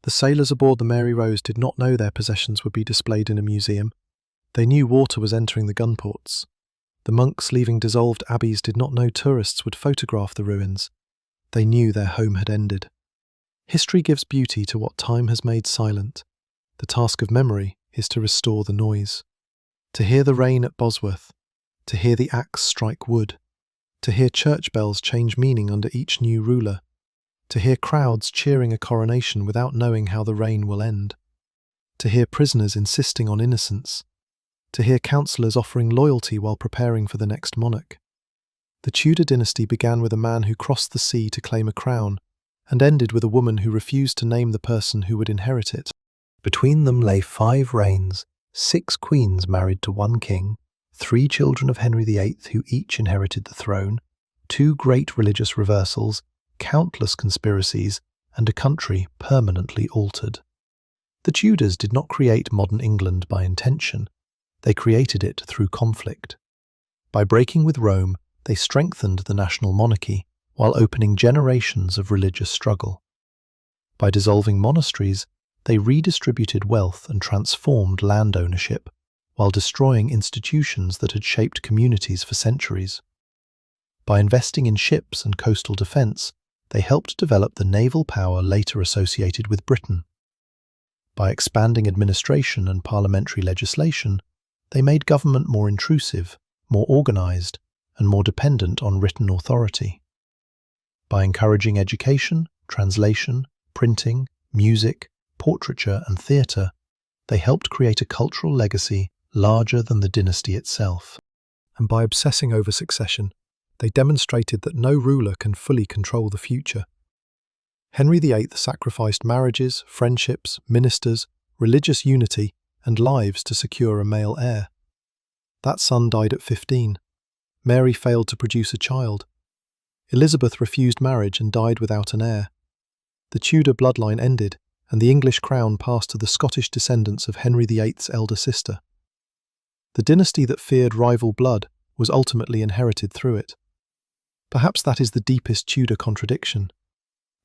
The sailors aboard the Mary Rose did not know their possessions would be displayed in a museum. They knew water was entering the gun ports. The monks leaving dissolved abbeys did not know tourists would photograph the ruins. They knew their home had ended. History gives beauty to what time has made silent. The task of memory is to restore the noise. To hear the rain at Bosworth, to hear the axe strike wood, to hear church bells change meaning under each new ruler, to hear crowds cheering a coronation without knowing how the reign will end, to hear prisoners insisting on innocence, to hear councillors offering loyalty while preparing for the next monarch. The Tudor dynasty began with a man who crossed the sea to claim a crown, and ended with a woman who refused to name the person who would inherit it. Between them lay 5 reigns, 6 queens married to 1 king, 3 children of Henry VIII who each inherited the throne, two great religious reversals, countless conspiracies, and a country permanently altered. The Tudors did not create modern England by intention. They created it through conflict. By breaking with Rome, they strengthened the national monarchy while opening generations of religious struggle. By dissolving monasteries, they redistributed wealth and transformed land ownership, while destroying institutions that had shaped communities for centuries. By investing in ships and coastal defence, they helped develop the naval power later associated with Britain. By expanding administration and parliamentary legislation, they made government more intrusive, more organised, and more dependent on written authority. By encouraging education, translation, printing, music, portraiture, and theatre, they helped create a cultural legacy larger than the dynasty itself. And by obsessing over succession, they demonstrated that no ruler can fully control the future. Henry VIII sacrificed marriages, friendships, ministers, religious unity, and lives to secure a male heir. That son died at 15. Mary failed to produce a child. Elizabeth refused marriage and died without an heir. The Tudor bloodline ended, and the English crown passed to the Scottish descendants of Henry VIII's elder sister. The dynasty that feared rival blood was ultimately inherited through it. Perhaps that is the deepest Tudor contradiction.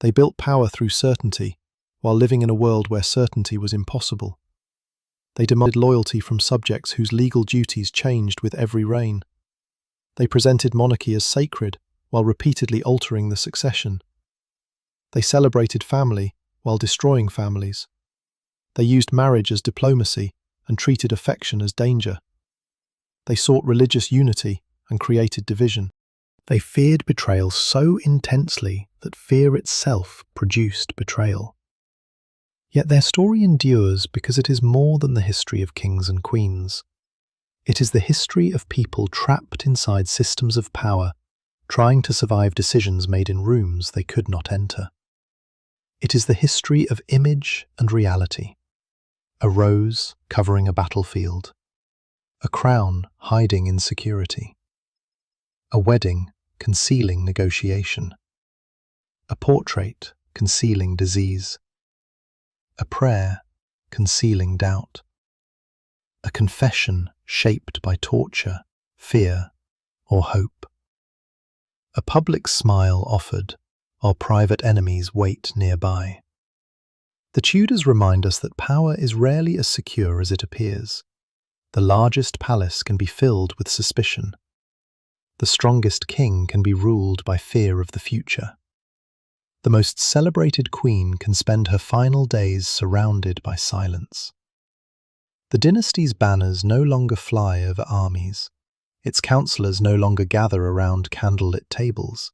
They built power through certainty, while living in a world where certainty was impossible. They demanded loyalty from subjects whose legal duties changed with every reign. They presented monarchy as sacred, while repeatedly altering the succession. They celebrated family, while destroying families. They used marriage as diplomacy and treated affection as danger. They sought religious unity and created division. They feared betrayal so intensely that fear itself produced betrayal. Yet their story endures because it is more than the history of kings and queens. It is the history of people trapped inside systems of power, trying to survive decisions made in rooms they could not enter. It is the history of image and reality. A rose covering a battlefield. A crown hiding insecurity. A wedding concealing negotiation. A portrait concealing disease. A prayer concealing doubt. A confession shaped by torture, fear, or hope. A public smile offered while private enemies wait nearby. The Tudors remind us that power is rarely as secure as it appears. The largest palace can be filled with suspicion. The strongest king can be ruled by fear of the future. The most celebrated queen can spend her final days surrounded by silence. The dynasty's banners no longer fly over armies. Its councillors no longer gather around candlelit tables.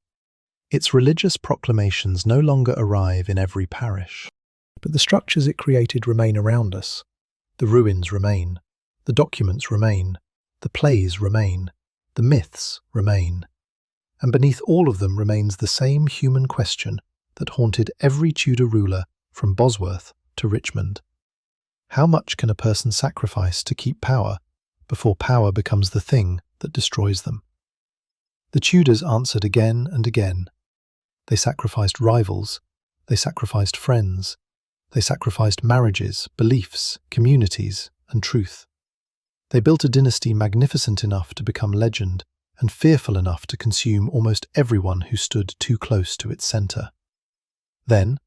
Its religious proclamations no longer arrive in every parish. But the structures it created remain around us. The ruins remain. The documents remain. The plays remain. The myths remain. And beneath all of them remains the same human question that haunted every Tudor ruler from Bosworth to Richmond. How much can a person sacrifice to keep power before power becomes the thing that destroys them? The Tudors answered again and again. They sacrificed rivals. They sacrificed friends. They sacrificed marriages, beliefs, communities, and truth. They built a dynasty magnificent enough to become legend and fearful enough to consume almost everyone who stood too close to its centre. Then,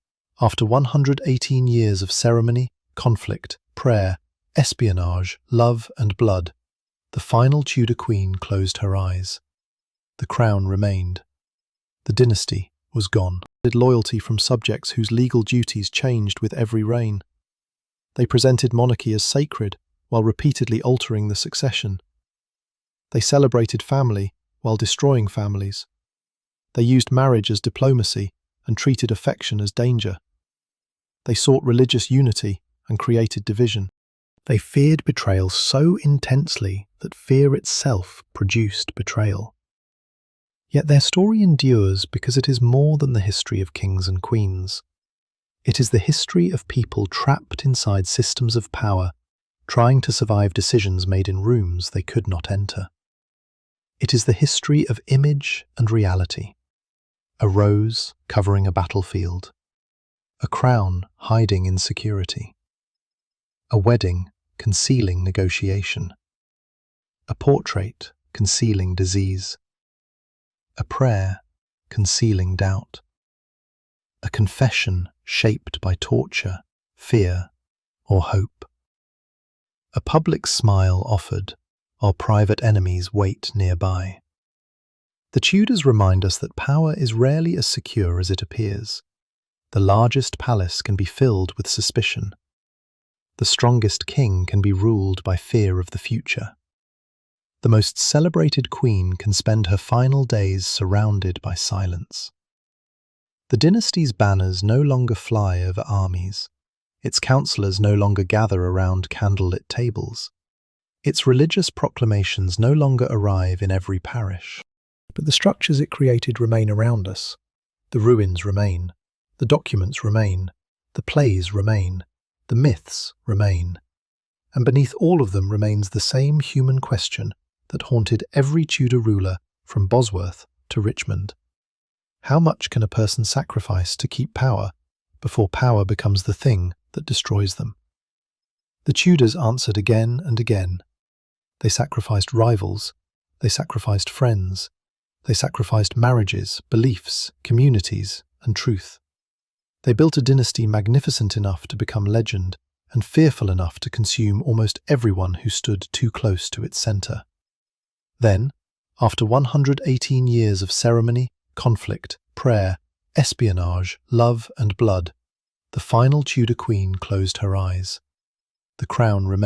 after 118 years of ceremony, conflict, prayer, espionage, love, and blood, the final Tudor queen closed her eyes. The crown remained. The dynasty was gone. They demanded loyalty from subjects whose legal duties changed with every reign. They presented monarchy as sacred, while repeatedly altering the succession. They celebrated family while destroying families. They used marriage as diplomacy and treated affection as danger. They sought religious unity and created division. They feared betrayal so intensely that fear itself produced betrayal. Yet their story endures because it is more than the history of kings and queens. It is the history of people trapped inside systems of power, trying to survive decisions made in rooms they could not enter. It is the history of image and reality. A rose covering a battlefield. A crown hiding insecurity. A wedding concealing negotiation. A portrait concealing disease. A prayer concealing doubt. A confession shaped by torture, fear, or hope. A public smile offered while private enemies wait nearby. The Tudors remind us that power is rarely as secure as it appears. The largest palace can be filled with suspicion. The strongest king can be ruled by fear of the future. The most celebrated queen can spend her final days surrounded by silence. The dynasty's banners no longer fly over armies. Its councillors no longer gather around candlelit tables. Its religious proclamations no longer arrive in every parish. But the structures it created remain around us. The ruins remain. The documents remain. The plays remain. The myths remain. And beneath all of them remains the same human question that haunted every Tudor ruler from Bosworth to Richmond. How much can a person sacrifice to keep power before power becomes the thing that destroys them? The Tudors answered again and again. They sacrificed rivals. They sacrificed friends. They sacrificed marriages, beliefs, communities, and truth. They built a dynasty magnificent enough to become legend and fearful enough to consume almost everyone who stood too close to its centre. Then, after 118 years of ceremony, conflict, prayer, espionage, love, and blood, the final Tudor queen closed her eyes. The crown remained.